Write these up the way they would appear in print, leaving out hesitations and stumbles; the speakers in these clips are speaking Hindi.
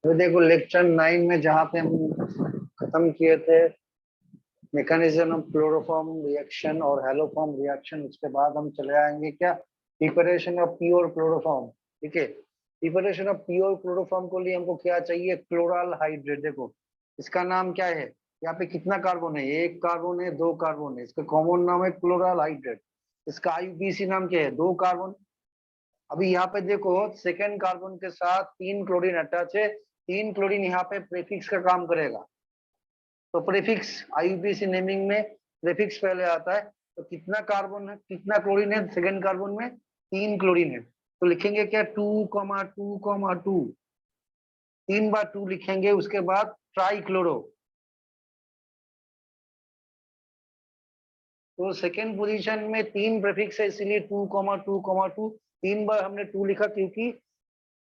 तो देखो लेक्चर 9 में जहाँ पे हम खत्म किए थे मैकेनिज्म ऑफ क्लोरोफॉर्म रिएक्शन और हेलोफॉर्म रिएक्शन, उसके बाद हम चले आएंगे क्या प्रिपरेशन ऑफ प्योर क्लोरोफॉर्म। ठीक है, प्रिपरेशन ऑफ प्योर क्लोरोफॉर्म को लिए हमको क्या चाहिए, क्लोराल हाइड्रेट। देखो इसका नाम क्या है, यहाँ पे कितना कार्बन है, एक कार्बन है, दो कार्बन है, इसका कॉमन नाम है क्लोराल हाइड्रेट। इसका आईयूपीएसी नाम क्या है, दो कार्बन। अभी यहाँ पे देखो सेकेंड कार्बन के साथ तीन क्लोरीन अटैच है, तीन क्लोरीन यहाँ पे प्रीफिक्स का काम करेगा। तो प्रीफिक्स आईयूपीएसी नेमिंग में प्रीफिक्स पहले आता है। तो कितना कार्बन है, कितना क्लोरीन है सेकेंड कार्बन में, तीन क्लोरीन है। तो लिखेंगे क्या 2,2,2, 3 बार 2 लिखेंगे। उसके बाद ट्राइक्लोरो, तो सेकेंड पोजीशन में तीन प्रीफिक्स है इसलिए 2,2,2, 3 बार हमने 2 लिखा क्योंकि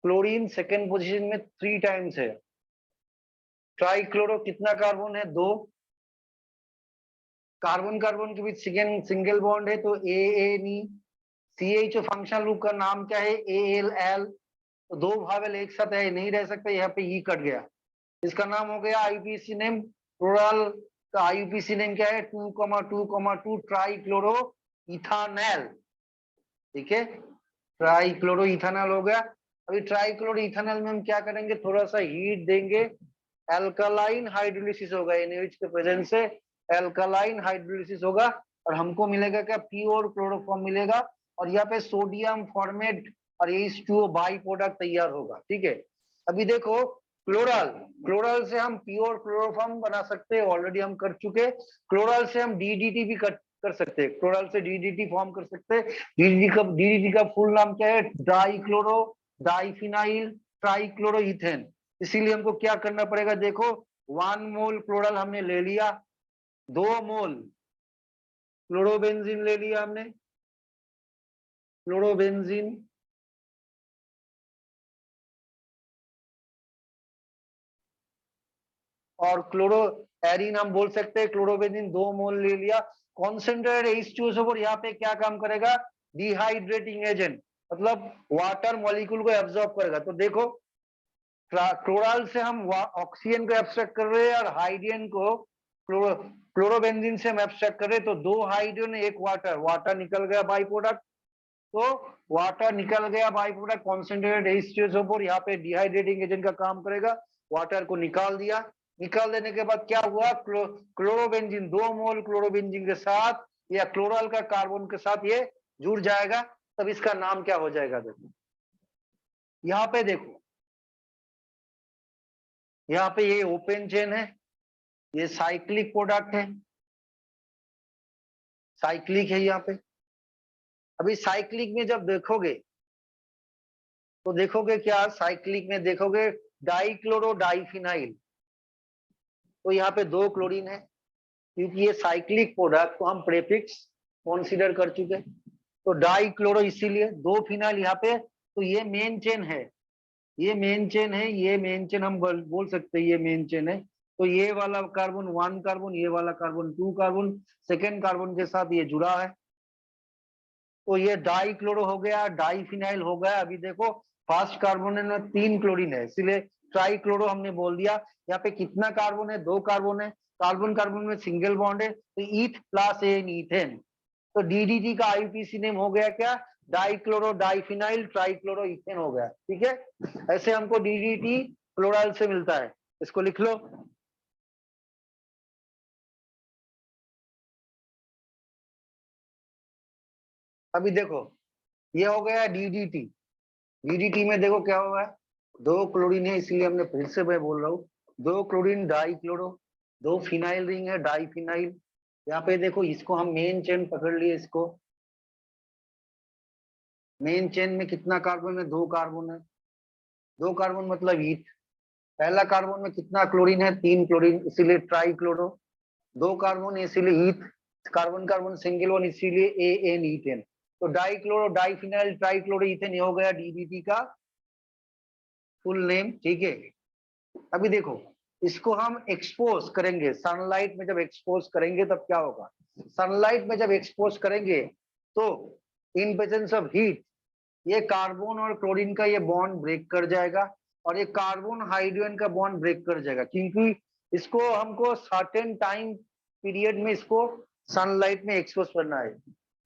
क्लोरीन सेकेंड पोजीशन में 3 टाइम्स है। ट्राइक्लोरो कितना कार्बन है, दो। कार्बन कार्बन के बीच सिंगल बॉन्ड है तो ANE। CH फंक्शनल ग्रुप का नाम क्या है, ALL। तो दो भावेल एक साथ है, नहीं रह सकते, यहाँ पे ई कट गया। इसका नाम हो गया आईयूपीएसी नेम। क्लोरल का आईयूपीएसी नेम क्या है, 2,2,2 ट्राइक्लोरो इथानल। ठीक है, ट्राइक्लोरो इथानल हो गया। अभी ट्राइक्लोरो इथानल में हम क्या करेंगे, थोड़ा सा हीट देंगे, एल्कालाइन हाइड्रोलिसिस होगा, NaOH के प्रेजेंस से एल्कालाइन हाइड्रोलिसिस होगा और हमको मिलेगा क्या, प्योर क्लोरोफॉर्म मिलेगा। और यहाँ पे सोडियम फॉर्मेट और H2O बाई प्रोडक्ट तैयार होगा। ठीक है, अभी देखो क्लोरल, क्लोरल से हम प्योर क्लोरोफॉर्म बना सकते हैं, ऑलरेडी हम कर चुके। क्लोरल से हम DDT भी कर सकते हैं, क्लोरल से DDT फॉर्म कर सकते हैं। DDT का फुल नाम क्या है, डाइक्लोरो डाइफिनाइल ट्राइक्लोरो इथेन। इसीलिए हमको क्या करना पड़ेगा, देखो 1 मोल क्लोरल हमने ले लिया, 2 मोल क्लोरोबेंजीन ले लिया हमने, क्लोरोबेंजीन, और क्लोरो एरिन हम बोल सकते हैं, क्लोरोबेंजीन 2 मोल ले लिया। कॉन्सेंट्रेटेड H2SO4 यहाँ पे क्या काम करेगा, डिहाइड्रेटिंग एजेंट, मतलब वाटर मॉलिक्यूल को एब्जॉर्ब करेगा। तो देखो क्लोरल से हम ऑक्सीजन को एब्स्ट्रैक्ट कर रहे हैं और हाइड्रोजन को क्लोरोबेंजीन से हम एब्स्ट्रैक्ट कर रहे हैं। तो दो हाइड्रोजन एक वाटर, वाटर निकल गया बाई प्रोडक्ट। तो वाटर निकल गया बाई प्रोडक्ट, कॉन्सेंट्रेटेड H2SO4 यहाँ पे डिहाइड्रेटिंग एजेंट का काम करेगा। वाटर को निकाल दिया, निकाल देने के बाद क्या हुआ, क्लोरोबेंजीन 2 मोल क्लोरोबेंजीन के साथ या क्लोरल का कार्बन के साथ ये जुड़ जाएगा। तब इसका नाम क्या हो जाएगा, देखो यहाँ पे देखो, यहाँ पे ये ओपन चेन है, ये साइक्लिक प्रोडक्ट है, साइक्लिक है यहाँ पे। अभी साइक्लिक में जब देखोगे तो देखोगे क्या, साइक्लिक में देखोगे डाइक्लोरो डाइफिनाइल। तो यहाँ पे 2 क्लोरीन है, क्योंकि ये साइक्लिक प्रोडक्ट को हम प्रेफिक्स कंसीडर कर चुके। तो डाइक्लोरो इसीलिए 2 फिनाइल यहाँ पे। तो ये मेन चेन है, ये मेन चेन है, ये मेन चेन हम बोल सकते हैं, ये मेन चेन है। तो ये वाला कार्बन 1 कार्बन, ये वाला कार्बन 2 कार्बन, सेकेंड कार्बन के साथ ये जुड़ा है। तो ये डाइक्लोरो हो गया, डाइफिनाइल हो गया। अभी देखो फर्स्ट कार्बन में 3 क्लोरीन है, इसीलिए ट्राइक्लोरो हमने बोल दिया। यहाँ पे कितना कार्बन है, 2 कार्बन है, कार्बन कार्बन में सिंगल बॉन्ड है, तो ईथ प्लस एन इथेन। तो DDT का आईयूपीएसी नेम हो गया क्या, डाइक्लोरो डाइफिनाइल ट्राइक्लोरो इथेन हो गया। ठीक है, ऐसे हमको DDT क्लोराइल से मिलता है, इसको लिख लो। अभी देखो ये हो गया DDT। DDT में देखो क्या होगा, 2 क्लोरीन है, इसलिए हमने फिर से मैं बोल रहा हूँ 2 क्लोरीन डाइक्लोरो, 2 फिनाइल रिंग है डाइफिनाइल। यहाँ पे देखो इसको हम मेन चेन पकड़ लिए, इसको मेन चेन में कितना कार्बन है, 2 कार्बन है, 2 कार्बन मतलब ईथ। पहला कार्बन में कितना क्लोरीन है, 3 क्लोरीन, इसीलिए ट्राइक्लोरो। 2 कार्बन इसीलिए ईथ, कार्बन कार्बन सिंगल वन इसीलिए AN ईथेन। तो डाइक्लोरो डाइफिनाइल ट्राइक्लोरो इथेन, ये हो गया DDT का फुल नेम। ठीक है, अभी देखो इसको हम एक्सपोज करेंगे सनलाइट में, जब एक्सपोज करेंगे तब क्या होगा, सनलाइट में जब एक्सपोज करेंगे तो इन प्रेजेंस ऑफ हीट ये कार्बन और क्लोरीन का ये बॉन्ड ब्रेक कर जाएगा। और ये कार्बन हाइड्रोजन का बॉन्ड ब्रेक कर जाएगा, क्योंकि इसको हमको सर्टेन टाइम पीरियड में इसको सनलाइट में एक्सपोज करना है।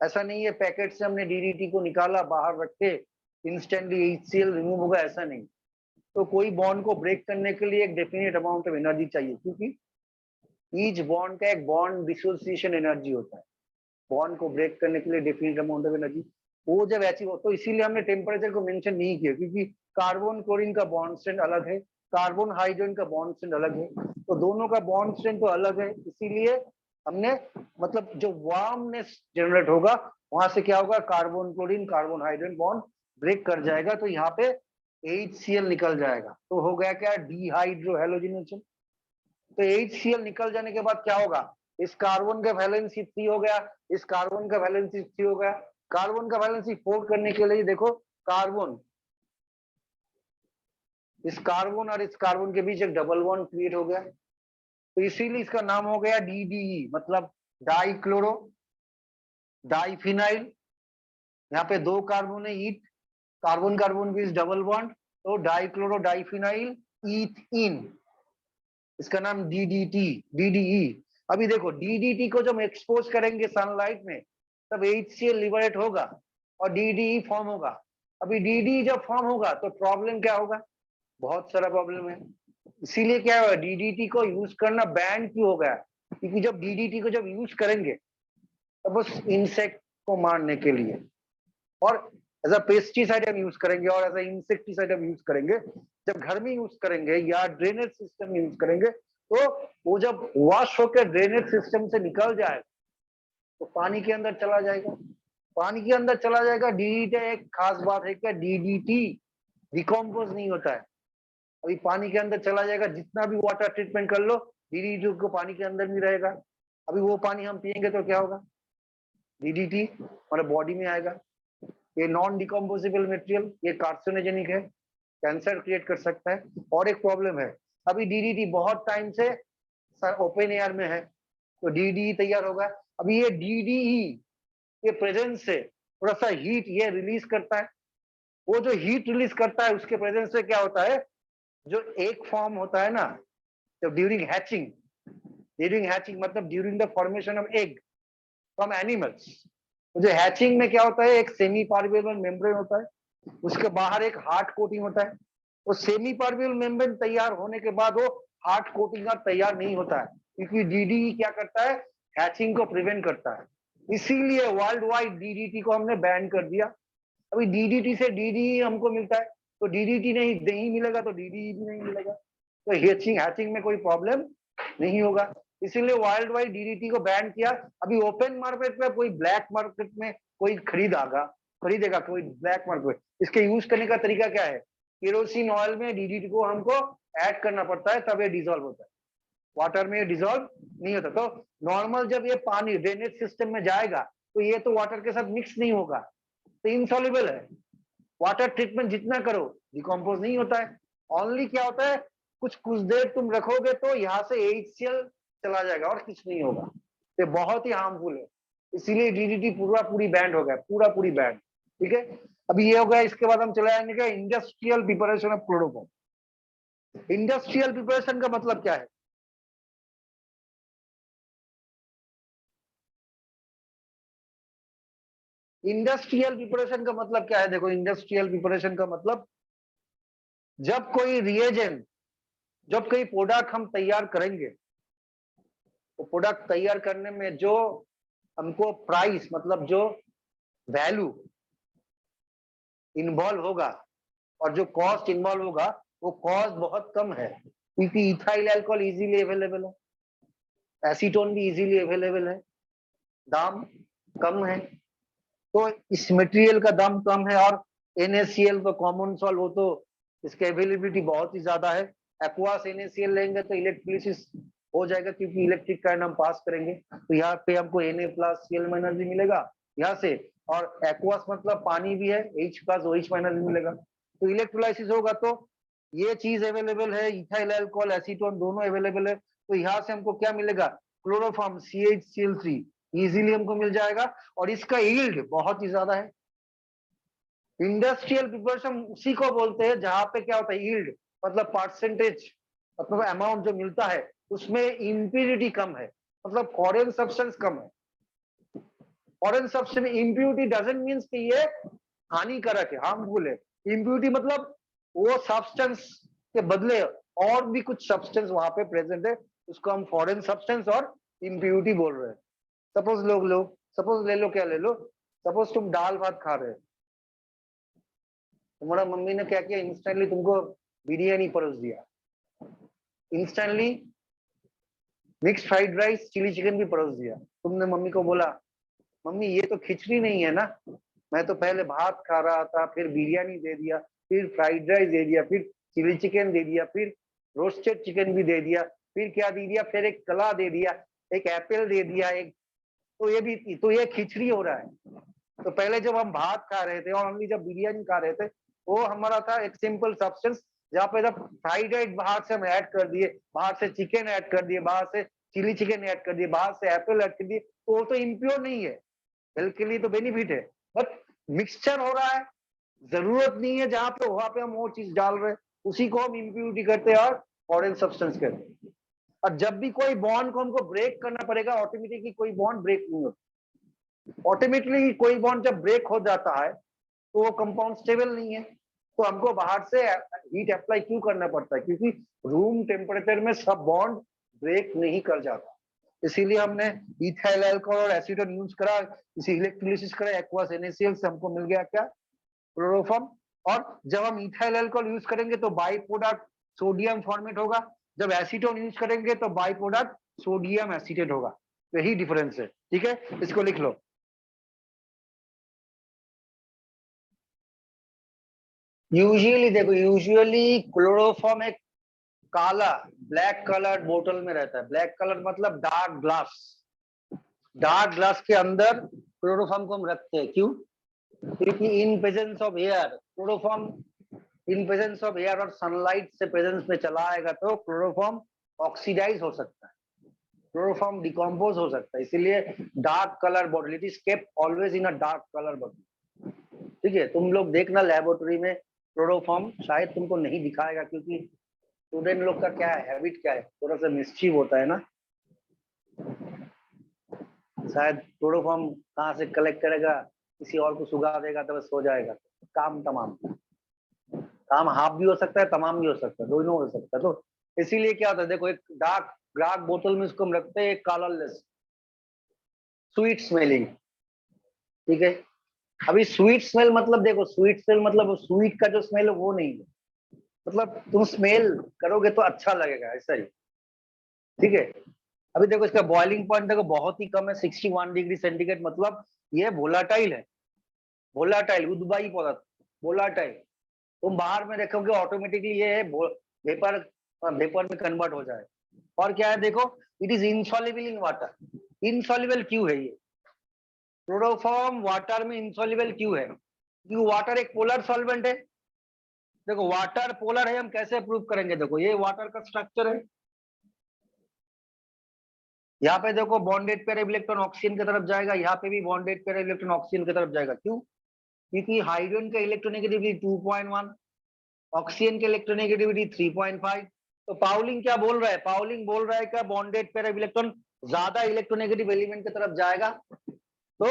ऐसा नहीं है पैकेट से हमने डीडीटी को निकाला बाहर रख के इंस्टेंटली HCl रिमूव होगा, ऐसा नहीं। तो कोई बॉन्ड को ब्रेक करने के लिए एक डेफिनेट अमाउंट ऑफ एनर्जी चाहिए, क्योंकि ईच बॉन्ड का एक बॉन्ड डिसोसिएशन एनर्जी होता है। बॉन्ड को ब्रेक करने के लिए डेफिनेट अमाउंट ऑफ एनर्जी, वो जब ऐसी हो तो इसीलिए हमने टेम्परेचर को मेंशन नहीं किया, क्योंकि कार्बन क्लोरीन का बॉन्ड स्ट्रेंथ अलग है, कार्बन हाइड्रोजन का बॉन्ड स्ट्रेंथ अलग है, तो दोनों का बॉन्ड स्ट्रेंथ तो अलग है। इसीलिए हमने मतलब जो वार्मनेस जनरेट होगा वहां से क्या होगा, carbon chlorine carbon hydrogen bond break कर जाएगा, तो यहाँ पे HCl निकल जाएगा, तो हो गया क्या, डिहाइड्रो हैलोजिनेशन। तो HCl निकल जाने के बाद क्या होगा, इस कार्बन का वैलेंसी 3 हो गया, इस कार्बन का वैलेंसी 3 हो गया। कार्बन का वैलेंसी 4 करने के लिए देखो, कार्बन, इस कार्बन और इस कार्बन के बीच एक डबल बॉन्ड क्रिएट हो गया, तो इसीलिए इसका नाम हो गया DDE, मतलब डाइक्लोरो डाइफिनाइल। यहाँ पे 2 कार्बन है, ईथ, कार्बन कार्बन के बीच डबल बॉन्ड, तो डाइक्लोरो डाइफिनाइल ईथीन, इसका नाम DDE। अभी देखो DDT को जब एक्सपोज करेंगे सनलाइट में तब HCl लिबरेट होगा और DDE फॉर्म होगा। अभी DDE जब फॉर्म होगा तो प्रॉब्लम क्या होगा, बहुत सारा प्रॉब्लम है। इसीलिए क्या हुआ, DDT को यूज करना बैन क्यों हो गया, क्योंकि जब DDT को जब यूज करेंगे तब बस इंसेक्ट को मारने के लिए, और एज अ पेस्टिसाइड हम यूज करेंगे और एज अ इंसेक्टिसाइड हम यूज करेंगे, जब घर में यूज करेंगे या ड्रेनेज सिस्टम में यूज करेंगे, तो वो जब वॉश होकर ड्रेनेज सिस्टम से निकल जाए तो पानी के अंदर चला जाएगा, पानी के अंदर चला जाएगा। DDT एक खास बात है क्या, DDT डिकम्पोज नहीं होता है, अभी पानी के अंदर चला जाएगा, जितना भी वाटर ट्रीटमेंट कर लो DDT को पानी के अंदर नहीं रहेगा। अभी वो पानी हम पियेंगे तो क्या होगा, DDT हमारे बॉडी में आएगा। ये नॉन डिकम्पोजेबल मटेरियल, ये कार्सिनोजेनिक है, कैंसर क्रिएट कर सकता है। और एक प्रॉब्लम है, अभी DDT बहुत टाइम से ओपन एयर में है तो DDE तैयार होगा। अभी ये DDE के प्रेजेंस से थोड़ा सा हीट ये रिलीज करता है, वो जो हीट रिलीज करता है उसके प्रेजेंस से क्या होता है, जो एक फॉर्म होता है ना, जब ड्यूरिंग हैचिंग मतलब during the formation of egg from animals, जो हैचिंग में क्या होता है, एक सेमी पार्वियल मेम्ब्रेन होता है, उसके बाहर एक हार्ड कोटिंग होता है। वो सेमी पार्वियल मेम्ब्रेन तैयार होने के बाद वो हार्ड कोटिंग तैयार नहीं होता है, क्योंकि DDE क्या करता है, हैचिंग को प्रिवेंट करता है। इसीलिए वर्ल्ड वाइड DDT को हमने बैन कर दिया। अभी DDT से DDE हमको मिलता है, तो DDT नहीं मिलेगा तो DDE भी नहीं मिलेगा, तो हैचिंग में कोई प्रॉब्लम नहीं होगा। इसीलिए वर्ल्ड वाइड DDT को बैन किया। अभी ओपन मार्केट में कोई ब्लैक मार्केट में कोई खरीदेगा कोई ब्लैक मार्केट, इसके यूज करने का तरीका क्या है, केरोसिन ऑयल में DDT को हमको ऐड करना पड़ता है, तब ये डिजोल्व होता है, वाटर में डिजोल्व नहीं होता। तो नॉर्मल जब ये पानी ड्रेनेज सिस्टम में जाएगा तो ये तो वाटर के साथ मिक्स नहीं होगा, तो इनसॉल्युबल है। वाटर ट्रीटमेंट जितना करो डिकम्पोज नहीं होता है, ओनली क्या होता है, कुछ देर तुम रखोगे तो यहाँ से HCl चला जाएगा और कुछ नहीं होगा, ये बहुत ही हार्मफुल है। इसीलिए DDT पूरी बैंड हो गया, पूरी बैंड। ठीक है, अभी ये हो गया। इसके बाद हम चले जाएंगे industrial preparation of chloroform. Industrial preparation का मतलब क्या है, इंडस्ट्रियल प्रिपरेशन का मतलब क्या है, देखो इंडस्ट्रियल प्रिपरेशन का मतलब जब कोई रिएजेंट, जब कोई प्रोडक्ट हम तैयार करेंगे तो प्रोडक्ट तैयार करने में जो हमको प्राइस मतलब जो वैल्यू इन्वॉल्व होगा और जो कॉस्ट इन्वॉल्व होगा वो कॉस्ट बहुत कम है, क्योंकि इथाइल अल्कोहल इजीली अवेलेबल है, एसीटोन भी इजीली अवेलेबल है, दाम कम है, तो इस मटेरियल का दाम कम है। और NaCl तो कॉमन सॉल्व, वो तो इसकी अवेलेबिलिटी बहुत ही ज्यादा है। एक्वास NaCl लेंगे तो इलेक्ट्रोलिसिस हो जाएगा, क्योंकि इलेक्ट्रिक करंट हम पास करेंगे, तो यहाँ पे हमको Na+Cl- एनर्जी मिलेगा यहाँ से, और एक्वास मतलब पानी भी है, H+OH- एनर्जी मिलेगा, तो इलेक्ट्रोलाइसिस होगा तो ये चीज अवेलेबल है, इथाइल अल्कोहल एसीटोन दोनों अवेलेबल है, तो यहाँ से हमको क्या मिलेगा, क्लोरोफॉर्म CHCl3 इजीली हमको मिल जाएगा, और इसका यील्ड बहुत ही ज्यादा है। इंडस्ट्रियल प्रिपरेशन उसी को बोलते हैं जहां पे क्या होता है, यील्ड मतलब परसेंटेज, मतलब अमाउंट जो मिलता है उसमें इम्प्यूरिटी कम है, मतलब फॉरेन सब्सटेंस कम है। Foreign substance impurity doesn't means कि ये हानिकारक है, हार्मफुल है। इम्प्यूरिटी मतलब वो सब्सटेंस के बदले और भी कुछ सब्सटेंस वहां पे प्रेजेंट है, उसको हम फॉरेन सब्सटेंस और इम्प्यूरिटी बोल रहे हैं। सपोज ले लो, क्या ले लो, सपोज तुम दाल भात खा रहे हो, तुम्हारा मम्मी ने क्या किया, इंस्टेंटली तुमको बिरयानी परोस दिया, instantly mix fried rice chilli chicken भी परोस दिया। तुमने मम्मी को बोला, मम्मी ये तो खिचड़ी नहीं है ना, मैं तो पहले भात खा रहा था, फिर बिरयानी दे दिया, फिर फ्राइड राइस दे दिया, फिर चिली चिकन दे दिया, फिर रोस्टेड चिकन भी दे दिया, फिर क्या दे दिया, फिर एक कला दे दिया, एक एप्पल दे दिया, एक तो ये भी, तो ये खिचड़ी हो रहा है। तो पहले जब हम भात खा रहे थे और ओनली जब बिरयानी खा रहे थे, वो हमारा था एक सिंपल सब्सटेंस, जहाँ पे जब फ्राइड राइस बाहर से हम ऐड कर दिए, बाहर से चिकन ऐड कर दिए, बाहर से चिली चिकन ऐड कर दिए, बाहर से एप्पल ऐड कर दिए, तो वो तो इम्प्योर नहीं है, हेल्थ के लिए तो बेनिफिट है, बट मिक्सचर हो रहा है, जरूरत नहीं है जहां पे वहां पे हम वो चीज डाल रहे हैं, उसी को हम इम्प्यूरिटी करते हैं और फॉरेन सब्सटेंस कहते हैं। और जब भी कोई बॉन्ड को हमको ब्रेक करना पड़ेगा, ऑटोमेटिकली कोई बॉन्ड ब्रेक नहीं होता, ऑटोमेटिकली कोई बॉन्ड जब ब्रेक हो जाता है तो वो कंपाउंड स्टेबल नहीं है, तो हमको बाहर से हीट अप्लाई क्यों करना पड़ता है, क्योंकि रूम टेम्परेचर में सब बॉन्ड ब्रेक नहीं कर जाता, इसीलिए हमने इथाइल अल्कोहल और एसीटोन यूज करा, इसी इलेक्ट्रोलिसिस करा, एक्वस NaCl से हमको मिल गया क्या, क्लोरोफॉर्म। और जब हम इथाइल अल्कोहल यूज करेंगे तो बाई प्रोडक्ट सोडियम फॉर्मेट होगा, जब एसीटोन यूज करेंगे तो बाई प्रोडक्ट सोडियम एसीटेट होगा, यही डिफरेंस है, ठीक है, इसको लिख लो। यूजुअली देखो, यूजुअली क्लोरोफॉर्म एक काला ब्लैक कलर बोतल में रहता है, ब्लैक कलर मतलब डार्क ग्लास, डार्क ग्लास के अंदर क्लोरोफॉर्म को हम रखते हैं, क्यों, क्योंकि in presence of air chloroform, in presence of air और सनलाइट से प्रेजेंस में चला आएगा तो क्लोरोफॉर्म ऑक्सीडाइज हो सकता है, क्लोरोफॉर्म डिकम्पोज हो सकता है, इसीलिए dark colour bottle, it is kept always in a dark colour bottle, ठीक है। तुम लोग देखना लेबोरेटरी में क्लोरोफॉर्म शायद तुमको नहीं दिखाएगा, क्योंकि स्टूडेंट लोग का क्या है, हैबिट क्या है, थोड़ा सा मिस्चीव होता है ना, शायद क्लोरोफॉर्म कहाँ से कलेक्ट करेगा, किसी और को सुगा देगा तो बस हो जाएगा काम तमाम, काम हाफ भी हो सकता है, तमाम भी हो सकता है, दोनों हो सकता है। तो इसीलिए क्या होता है, देखो एक डार्क डार्क बोतल में इसको हम रखते हैं, एक कलरलेस स्वीट स्मेलिंग, ठीक है। अभी स्वीट स्मेल मतलब देखो, स्वीट स्मेल मतलब स्वीट का जो स्मेल है वो नहीं है, मतलब तुम स्मेल करोगे तो अच्छा लगेगा, ऐसा ही, ठीक है। अभी देखो इसका बॉइलिंग पॉइंट देखो बहुत ही कम है, 61 डिग्री सेंटीग्रेड, मतलब ये वोलाटाइल है, वोलाटाइल उद्बाई पदार्थ, वोलाटाइल, तुम बाहर में देखोगे ऑटोमेटिकली ये वेपर, वेपर में कन्वर्ट हो जाए। और क्या है देखो, it is insoluble in water, insoluble क्यों है ये, क्लोरोफॉर्म वाटर में इनसॉल्युबल क्यों है, क्योंकि वाटर एक पोलर सॉल्वेंट है, देखो वाटर पोलर है, हम कैसे प्रूव करेंगे, देखो ये वाटर का स्ट्रक्चर है, यहाँ पे देखो बॉन्डेड पेयर इलेक्ट्रॉन ऑक्सीजन की तरफ जाएगा, यहाँ पे भी बॉन्डेड पेयर इलेक्ट्रॉन ऑक्सीजन की तरफ जाएगा, क्यों, क्योंकि हाइड्रोजन का इलेक्ट्रोनेगेटिविटी 2.1, ऑक्सीजन की इलेक्ट्रोनेगेटिविटी 3.5, तो पाउलिंग क्या बोल रहा है, पाउलिंग बोल रहा है क्या, बॉन्डेड पेयर इलेक्ट्रॉन ज्यादा इलेक्ट्रोनेगेटिव एलिमेंट की तरफ जाएगा, तो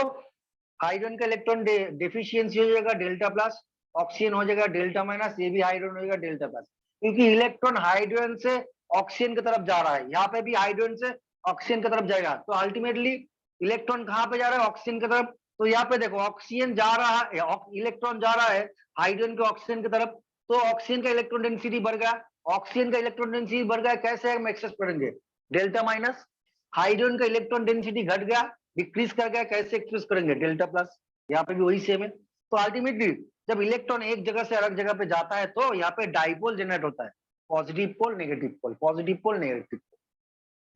हाइड्रोजन का इलेक्ट्रॉन डेफिशिएंसी हो जाएगा डेल्टा प्लस, ऑक्सीजन हो जाएगा डेल्टा माइनस, ये भी हाइड्रोजन हो जाएगा डेल्टा प्लस, क्योंकि इलेक्ट्रॉन हाइड्रोजन से ऑक्सीजन की तरफ जा रहा है, यहाँ पे भी हाइड्रोजन से ऑक्सीजन की तरफ जाएगा, तो अल्टीमेटली इलेक्ट्रॉन कहाँ पे जा रहा है, ऑक्सीजन की तरफ, तो यहाँ पे देखो ऑक्सीजन जा रहा है, इलेक्ट्रॉन जा रहा है हाइड्रोजन के ऑक्सीजन की तरफ, तो ऑक्सीजन का इलेक्ट्रॉन डेंसिटी बढ़ गया, ऑक्सीजन का इलेक्ट्रॉन डेंसिटी बढ़ गया, कैसे हम एक्सेस करेंगे, डेल्टा माइनस, हाइड्रोजन का इलेक्ट्रॉन डेंसिटी घट गया, डिक्रीज कर गया, कैसे एक्सप्रेस करेंगे, डेल्टा प्लस, यहाँ पे भी वही सेम है। तो अल्टीमेटली जब इलेक्ट्रॉन एक जगह से अलग जगह पे जाता है तो यहाँ पे डाइपोल जनरेट होता है, positive pole negative pole, positive pole negative pole.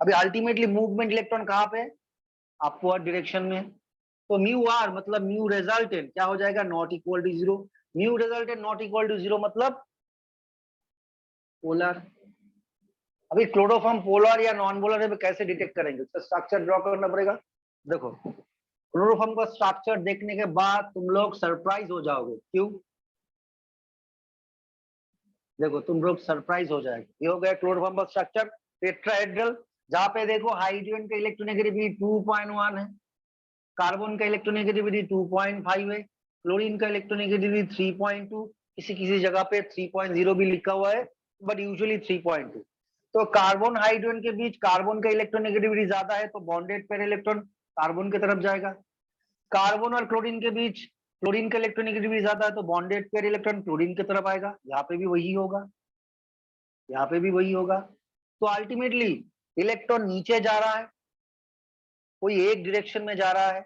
अभी अल्टीमेटली मूवमेंट इलेक्ट्रॉन कहाँ पे, अपवर्ड डायरेक्शन में, तो म्यू आर मतलब म्यू रिजल्टेंट क्या हो जाएगा, not equal to zero, mu resultant not equal to zero मतलब पोलर। अभी क्लोरोफॉर्म पोलर या नॉन पोलर है, कैसे डिटेक्ट करेंगे, उसका स्ट्रक्चर ड्रॉ करना पड़ेगा। देखो क्लोरोफॉर्म का स्ट्रक्चर देखने के बाद तुम लोग सरप्राइज हो जाओगे, क्यों, देखो तुम लोग सरप्राइज हो जाएगा। ये हो गया क्लोरोफॉर्म का स्ट्रक्चर टेट्राहेड्रल, जहाँ पे देखो हाइड्रोजन का इलेक्ट्रोनेगेटिविटी 2.1 है, कार्बन का इलेक्ट्रोनेगेटिविटी 2.5 है, क्लोरीन का इलेक्ट्रोनेगेटिविटी 3.2, किसी किसी जगह पे 3.0 भी लिखा हुआ है, बट यूजुअली 3.2। तो कार्बन हाइड्रोजन के बीच कार्बन का इलेक्ट्रोनेगेटिविटी ज्यादा है, तो बॉन्डेड पेयर इलेक्ट्रॉन कार्बन की तरफ जाएगा। कार्बन और क्लोरीन के बीच क्लोरीन का इलेक्ट्रोनेगेटिविटी ज्यादा है, तो बॉन्डेड पेयर इलेक्ट्रॉन क्लोरीन की तरफ आएगा। यहाँ पे भी वही होगा, यहाँ पे भी वही होगा। तो अल्टीमेटली इलेक्ट्रॉन नीचे जा रहा है, कोई एक डायरेक्शन में जा रहा है,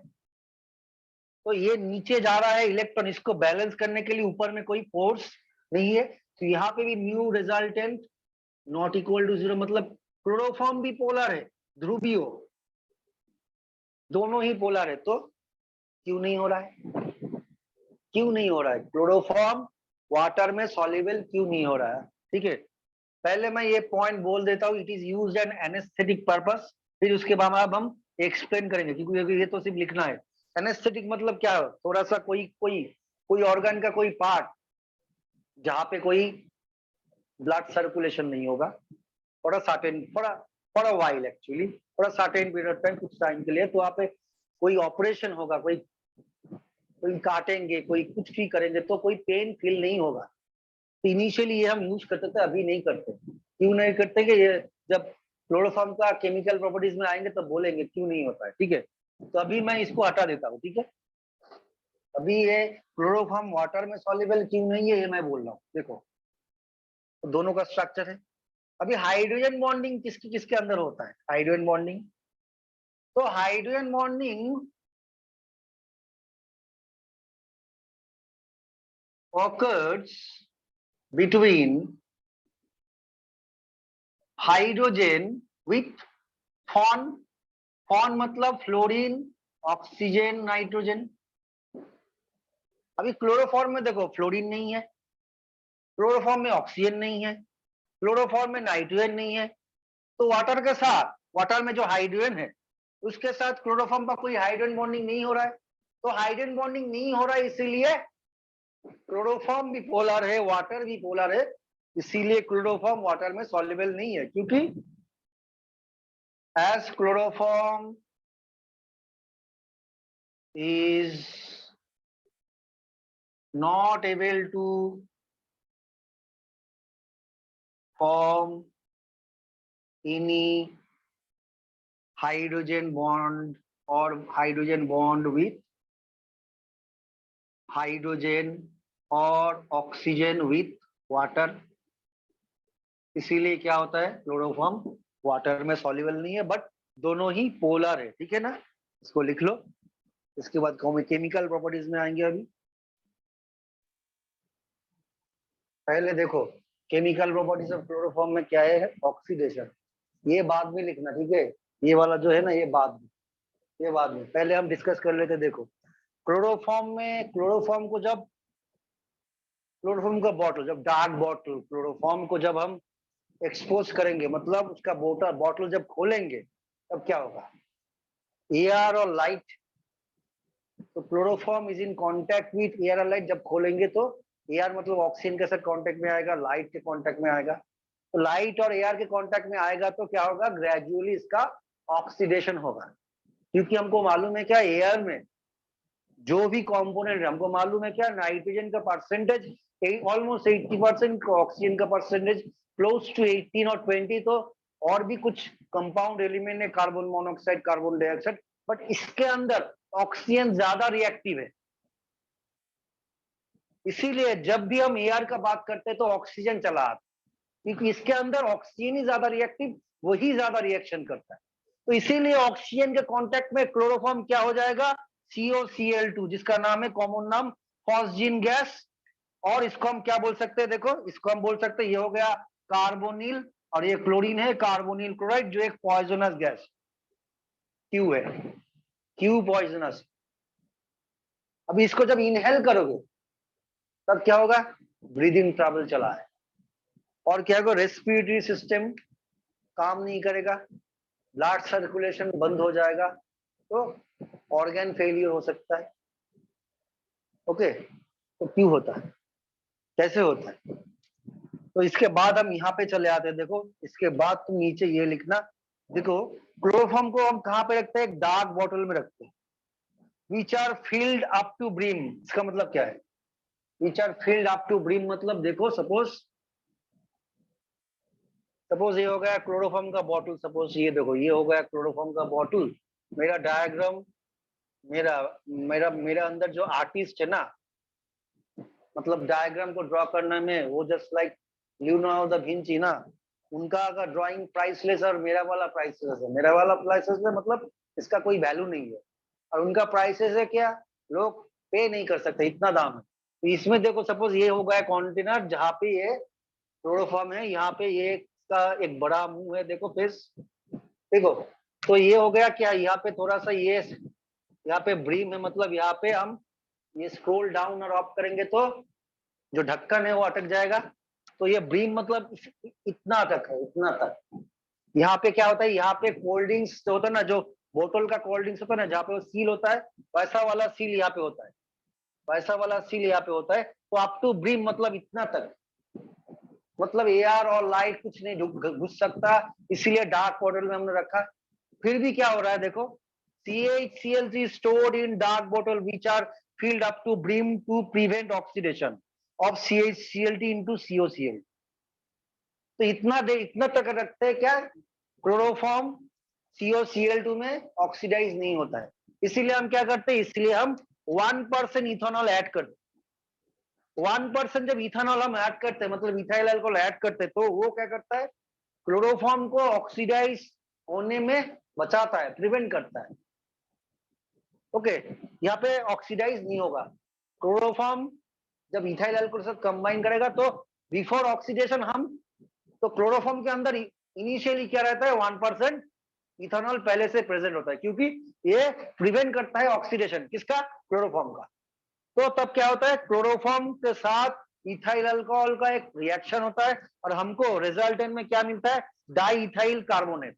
तो ये नीचे जा रहा है इलेक्ट्रॉन, इसको बैलेंस करने के लिए ऊपर में कोई फोर्स नहीं है। तो यहाँ पे भी mu resultant not equal to 0, मतलब क्लोरोफॉर्म भी पोलर है, ध्रुवीय दोनों ही पोलर है। तो क्यों नहीं हो रहा है, क्यों नहीं हो रहा है क्लोरोफॉर्म वाटर में सॉल्युबल क्यों नहीं हो रहा है? ठीक है, पहले मैं ये पॉइंट बोल देता हूँ, it is used N anaesthetic purpose, फिर उसके बाद अब हम एक्सप्लेन करेंगे, क्योंकि ये तो सिर्फ लिखना है। एनेस्थेटिक मतलब क्या है, थोड़ा सा कोई कोई कोई ऑर्गन का कोई पार्ट जहाँ पे कोई ब्लड सर्कुलेशन नहीं होगा for a certain for a while, actually for a certain period time, कुछ टाइम के लिए, तो वहाँ पे कोई ऑपरेशन होगा, कोई कोई काटेंगे, कोई कुछ भी करेंगे, तो कोई पेन फील नहीं होगा। तो इनिशियली ये हम यूज करते थे, अभी नहीं करते। क्यों नहीं करते कि ये जब क्लोरोफॉर्म का केमिकल प्रॉपर्टीज में आएंगे तो बोलेंगे क्यों नहीं होता है। ठीक है, तो अभी मैं इसको हटा देता हूँ। ठीक है, अभी ये क्लोरोफॉर्म वाटर में सॉल्युबल क्यों नहीं है ये मैं बोल रहा हूँ। देखो तो दोनों का स्ट्रक्चर है। अभी हाइड्रोजन बॉन्डिंग किसके किसके अंदर होता है? हाइड्रोजन बॉन्डिंग, तो hydrogen bonding occurs between hydrogen with FON, FON मतलब फ्लोरीन, ऑक्सीजन, नाइट्रोजन। अभी क्लोरोफॉर्म में देखो फ्लोरीन नहीं है, क्लोरोफॉर्म में ऑक्सीजन नहीं है, क्लोरोफॉर्म में नाइट्रोजन नहीं है, तो वाटर के साथ, वाटर में जो हाइड्रोजन है उसके साथ क्लोरोफॉर्म का कोई हाइड्रोजन बॉन्डिंग नहीं हो रहा है। तो हाइड्रोजन बॉन्डिंग नहीं हो रहा है, इसीलिए क्लोरोफॉर्म भी पोलर है, वाटर भी पोलर है, इसीलिए क्लोरोफॉर्म वाटर में सॉल्युबल नहीं है, क्योंकि as chloroform is not able to form any hydrogen bond or hydrogen bond with hydrogen or oxygen with water, इसीलिए क्या होता है क्लोरोफॉर्म वाटर में सॉल्युबल नहीं है, बट दोनों ही पोलर है। ठीक है ना, इसको लिख लो, इसके बाद केमिकल प्रॉपर्टीज में आएंगे। अभी पहले देखो केमिकल प्रॉपर्टीज ऑफ क्लोरोफॉर्म में क्या है, ऑक्सीडेशन, ये बाद में लिखना। ठीक है, ये वाला जो है ना ये बाद में, ये बाद में, पहले हम डिस्कस कर लेते। देखो क्लोरोफॉर्म में, क्लोरोफॉर्म को जब, क्लोरोफॉर्म का बॉटल, जब डार्क बॉटल क्लोरोफॉर्म को जब हम एक्सपोज करेंगे, मतलब उसका बॉटल जब खोलेंगे तब क्या होगा, एयर और लाइट। तो chloroform is in contact with air और लाइट। जब खोलेंगे तो एयर मतलब ऑक्सीजन के साथ कांटेक्ट में आएगा, लाइट के कांटेक्ट में आएगा। तो लाइट और एयर के कांटेक्ट में आएगा तो क्या होगा, ग्रेजुअली इसका ऑक्सीडेशन होगा, क्योंकि हमको मालूम है क्या, एयर में जो भी कंपोनेंट है, हमको मालूम है क्या, नाइट्रोजन का परसेंटेज ऑलमोस्ट 80%, ऑक्सीजन का परसेंटेज क्लोज टू 18 और 20, तो और भी कुछ कंपाउंड एलिमेंट है, carbon monoxide, carbon dioxide, but इसके अंदर ऑक्सीजन ज्यादा रिएक्टिव है। इसीलिए जब भी हम एयर का बात करते हैं तो ऑक्सीजन चला आता, क्योंकि इसके अंदर ऑक्सीजन ही ज्यादा रिएक्टिव, वही ज्यादा रिएक्शन करता है। तो इसीलिए ऑक्सीजन के कांटेक्ट में क्लोरोफॉर्म क्या हो जाएगा, COCl2, जिसका नाम है कॉमन नाम फॉस्जीन गैस। और इसको हम क्या बोल सकते हैं, देखो इसको हम बोल सकते हैं, ये हो गया कार्बोनिल, और ये क्लोरीन है कार्बोनिल क्लोराइड, जो एक पॉइजनस गैस क्यू है, क्यू पॉइजनस। अभी इसको जब इनहेल करोगे तब क्या होगा, ब्रीदिंग ट्रबल चला है, और क्या होगा, रेस्पिरेटरी सिस्टम काम नहीं करेगा, ब्लड सर्कुलेशन बंद हो जाएगा, तो ऑर्गन फेलियर हो सकता है। ओके, तो क्यों होता है, कैसे होता है? तो इसके बाद हम यहाँ पे चले आते हैं। देखो इसके बाद तुम नीचे ये लिखना, देखो क्लोरोफॉर्म को हम कहाँ पे रखते हैं, एक डार्क बॉटल में रखते हैं। Which are filled up to brim, इसका मतलब क्या है, which are filled up to brim मतलब देखो सपोज ये हो गया क्लोरोफॉर्म का बॉटल, सपोज ये देखो ये हो गया क्लोरोफॉर्म का बॉटल। मेरा डायग्राम, मेरा मेरा मेरा अंदर जो आर्टिस्ट है ना, मतलब डायग्राम को ड्रॉ करने में वो just like Leonardo da Vinci ना, उनका अगर ड्राइंग प्राइसलेस और मेरा वाला प्राइसलेस है, मेरा वाला प्राइसलेस है मतलब इसका कोई वैल्यू नहीं है, और उनका प्राइसेस है क्या, लोग पे नहीं कर सकते, इतना दाम है। तो इसमें देखो सपोज ये हो गया कंटेनर जहाँ पे ये क्लोरोफॉर्म है, यहाँ पे ये का एक बड़ा मुंह है, देखो फिश, देखो तो ये हो गया क्या, यहाँ पे थोड़ा सा ये यहाँ पे ब्रीम है, मतलब यहाँ पे हम ये स्क्रॉल डाउन और अप करेंगे तो जो ढक्कन है वो अटक जाएगा। तो ये ब्रीम मतलब इतना तक है, इतना तक। यहाँ पे क्या होता है, यहाँ पे कोल्ड ड्रिंक्स जो होता है ना, जो बोतल का कोल्ड ड्रिंक्स होता है ना, जहाँ पे वो सील होता है, वैसा वाला सील यहाँ पे होता है, वैसा वाला सील यहाँ पे होता है। तो अप टू ब्रीम मतलब इतना तक, मतलब एयर और लाइट कुछ नहीं घुस सकता, इसीलिए डार्क बॉटल में हमने रखा। फिर भी क्या हो रहा है देखो, CaHCl stored in dark bottle which are filled up to brim to prevent oxidation of CaCl into COCl। तो इतना तक रखते हैं क्या, क्लोरोफॉर्म COCl2 में ऑक्सीडाइज नहीं होता है। इसीलिए हम क्या करते हैं, इसलिए हम 1% इथेनॉल ऐड करते, 1% जब इथेनॉल हम ऐड करते हैं, मतलब इथाइल अल्कोहल ऐड करते हैं, तो वो क्या करता है, क्लोरोफॉर्म को ऑक्सीडाइज होने में बचाता है, प्रिवेंट करता है। ओके, यहाँ पे ऑक्सीडाइज नहीं होगा। क्लोरोफॉर्म जब इथाइल अल्कोहल के साथ कंबाइन करेगा तो बिफोर ऑक्सीडेशन हम, तो क्लोरोफॉर्म के अंदर इनिशियली क्या रहता है, 1% इथेनॉल पहले से प्रेजेंट होता है, क्योंकि ये प्रिवेंट करता है ऑक्सीडेशन किसका, क्लोरोफॉर्म का। तो तब क्या होता है, क्लोरोफॉर्म के साथ इथाइल अल्कोहल का एक रिएक्शन होता है और हमको रिजल्टेंट में क्या मिलता है, डाई इथाइल कार्बोनेट,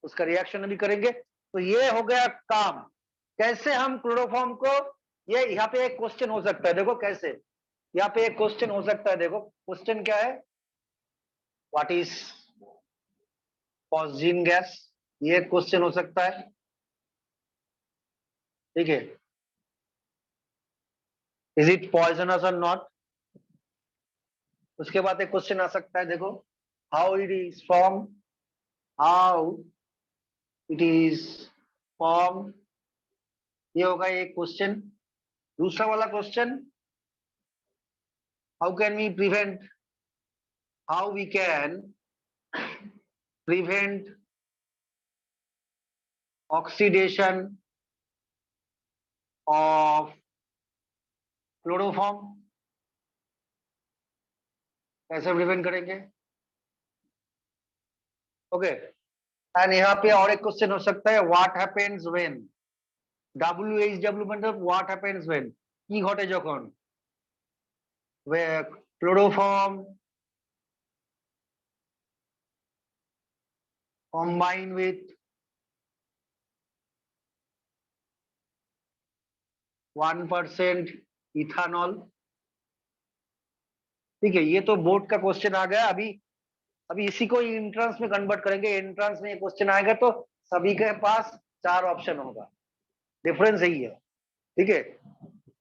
उसका रिएक्शन अभी करेंगे। तो ये हो गया काम, कैसे हम क्लोरोफॉर्म को, ये यहाँ पे एक क्वेश्चन हो सकता है, देखो कैसे, यहाँ पे एक क्वेश्चन हो सकता है, देखो क्वेश्चन क्या है, व्हाट इज फॉस्जीन गैस, ये क्वेश्चन हो सकता है, ठीक है, इज इट पॉइजनस और नॉट। उसके बाद एक क्वेश्चन आ सकता है, देखो how it is form, how it is form, ये होगा एक क्वेश्चन। दूसरा वाला question, how can we prevent, how we can prevent oxidation of chloroform, कैसे प्रिवेंट करेंगे। ओके, एंड यहाँ पे और एक क्वेश्चन हो सकता है, व्हाट हैपेंस व्हेन, WHW मतलब व्हाट हैपेंस व्हेन, কি ঘটে যখন, क्लोरोफॉर्म combine with 1% इथानॉल। ठीक है, ये तो बोर्ड का क्वेश्चन आ गया। अभी इसी को एंट्रेंस में कन्वर्ट करेंगे, एंट्रेंस में ये क्वेश्चन आएगा तो सभी के पास 4 ऑप्शन होगा, डिफरेंस यही है, ठीक है।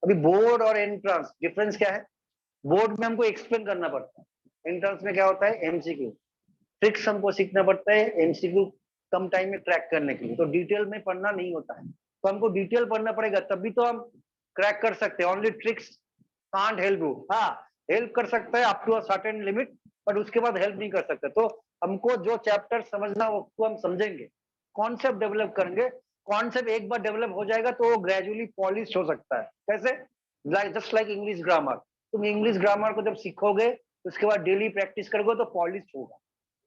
अभी बोर्ड और एंट्रेंस डिफरेंस क्या है, बोर्ड में हमको एक्सप्लेन करना पड़ता है, एंट्रेंस में क्या होता है, एमसीक्यू, ट्रिक्स हमको सीखना पड़ता है एमसीक्यू कम टाइम में क्रैक करने के लिए, तो डिटेल में पढ़ना नहीं होता है, तो हमको डिटेल पढ़ना पड़ेगा तभी तो हम क्रैक कर सकते हैं। Only tricks can't help you, हाँ हेल्प कर सकता है up to a certain limit, but उसके बाद हेल्प नहीं कर सकते। तो हमको जो चैप्टर समझना उसको हम समझेंगे, कॉन्सेप्ट डेवलप करेंगे, कॉन्सेप्ट एक बार डेवलप हो जाएगा तो वो ग्रेजुअली पॉलिश हो सकता है। कैसे, जस्ट लाइक इंग्लिश ग्रामर, तुम इंग्लिश ग्रामर को जब सीखोगे उसके बाद डेली प्रैक्टिस करोगे तो पॉलिश होगा,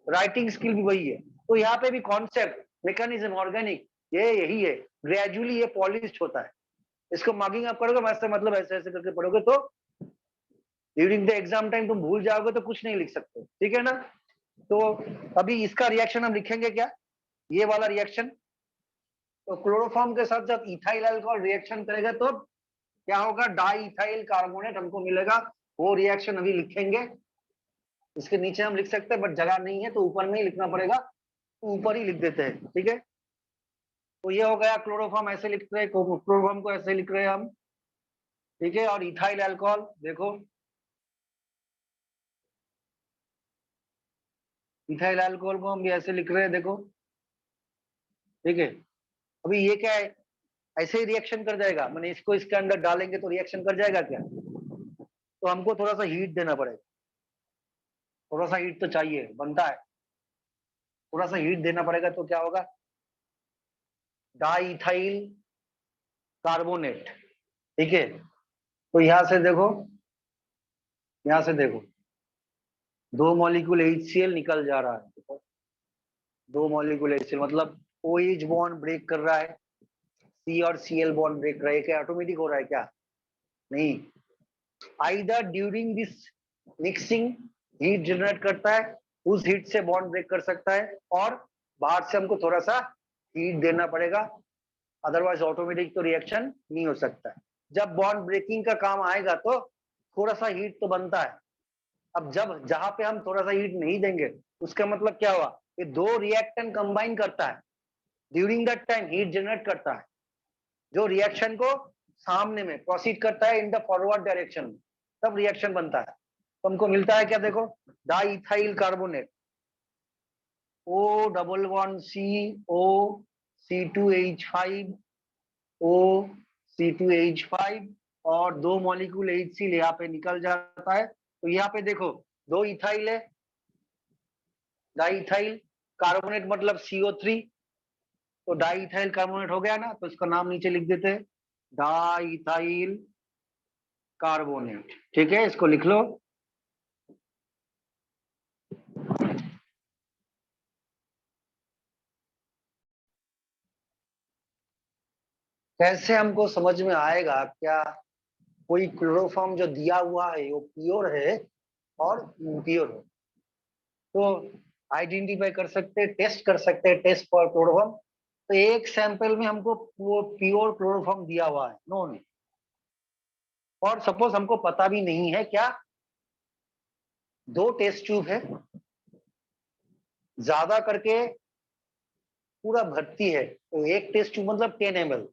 राइटिंग स्किल भी वही है। तो यहाँ पे भी कॉन्सेप्ट, मैकेनिज्म, ऑर्गेनिक, ये यही है, ग्रेजुअली ये पॉलिश होता है। इसको मार्किंग आप करोगे वैसे, मतलब ऐसे ऐसे करके पढ़ोगे तो ड्यूरिंग द एग्जाम टाइम तुम भूल जाओगे तो कुछ नहीं लिख सकते, ठीक है ना। तो अभी इसका रिएक्शन हम लिखेंगे क्या, ये वाला रिएक्शन, तो क्लोरोफॉर्म के साथ जब इथाइल अल्कोहल रिएक्शन करेगा तो क्या होगा, डाई इथाइल कार्बोनेट हमको मिलेगा, वो रिएक्शन अभी लिखेंगे। इसके नीचे हम लिख सकते हैं बट जगह नहीं है तो ऊपर में ही लिखना पड़ेगा, तो ऊपर ही लिख देते हैं। ठीक है, तो ये हो गया क्लोरोफॉर्म, ऐसे लिख रहे हैं क्लोरोफॉर्म को, ऐसे लिख रहे हैं हम। ठीक है, और इथाइल अल्कोहल देखो, इथाइल अल्कोहल को हम भी ऐसे लिख रहे हैं, देखो। ठीक है, अभी ये क्या है, ऐसे ही रिएक्शन कर जाएगा, मैंने इसको इसके अंदर डालेंगे तो रिएक्शन कर जाएगा क्या? तो हमको थोड़ा सा हीट देना पड़ेगा, थोड़ा सा हीट तो चाहिए, बनता है, थोड़ा सा हीट देना पड़ेगा, तो क्या होगा, डाइथाइल कार्बोनेट। ठीक है, तो यहां से देखो, यहां से देखो, दो मॉलिक्यूल HCl निकल जा रहा है, दो मॉलिक्यूल HCl मतलब OH बॉन्ड ब्रेक कर रहा है, C और Cl बॉन्ड ब्रेक कर रहा है, क्या ऑटोमेटिक हो रहा है क्या? नहीं, either during this mixing heat generate करता है, उस हीट से बॉन्ड ब्रेक कर सकता है, और बाहर से हमको थोड़ा सा हीट देना पड़ेगा, अदरवाइज ऑटोमेटिक तो रिएक्शन नहीं हो सकता है। जब बॉन्ड ब्रेकिंग का काम आएगा तो थोड़ा सा हीट तो बनता है। अब जब जहां पे हम थोड़ा सा हीट नहीं देंगे, उसका मतलब क्या हुआ, ये दो रिएक्टेंट कंबाइन करता है, during that time heat generate करता है, जो रिएक्शन को सामने में प्रोसीड करता है इन द फॉरवर्ड डायरेक्शन, तब रिएक्शन बनता है। तो हमको मिलता है क्या, देखो, डाइथाइल कार्बोनेट, O+1CO C2H5 और दो मॉलिक्यूल HCl यहाँ पे निकल जाता है। तो यहाँ पे देखो, दो इथाइल है, डाइथाइल कार्बोनेट मतलब CO3, तो डाइथाइल कार्बोनेट हो गया ना, तो इसका नाम नीचे लिख देते हैं, डाइथाइल कार्बोनेट। ठीक है, इसको लिख लो। कैसे हमको समझ में आएगा क्या कोई क्लोरोफॉर्म जो दिया हुआ है वो प्योर है और इम्प्योर है? तो आइडेंटिफाई कर सकते हैं, टेस्ट कर सकते हैं, टेस्ट फॉर क्लोरोफॉर्म। तो एक सैंपल में हमको वो प्योर क्लोरोफॉर्म दिया हुआ है, नो नहीं, और सपोज हमको पता भी नहीं है क्या, दो टेस्ट ट्यूब है, ज्यादा करके पूरा भर्ती है, तो एक टेस्ट ट्यूब मतलब 10 ml,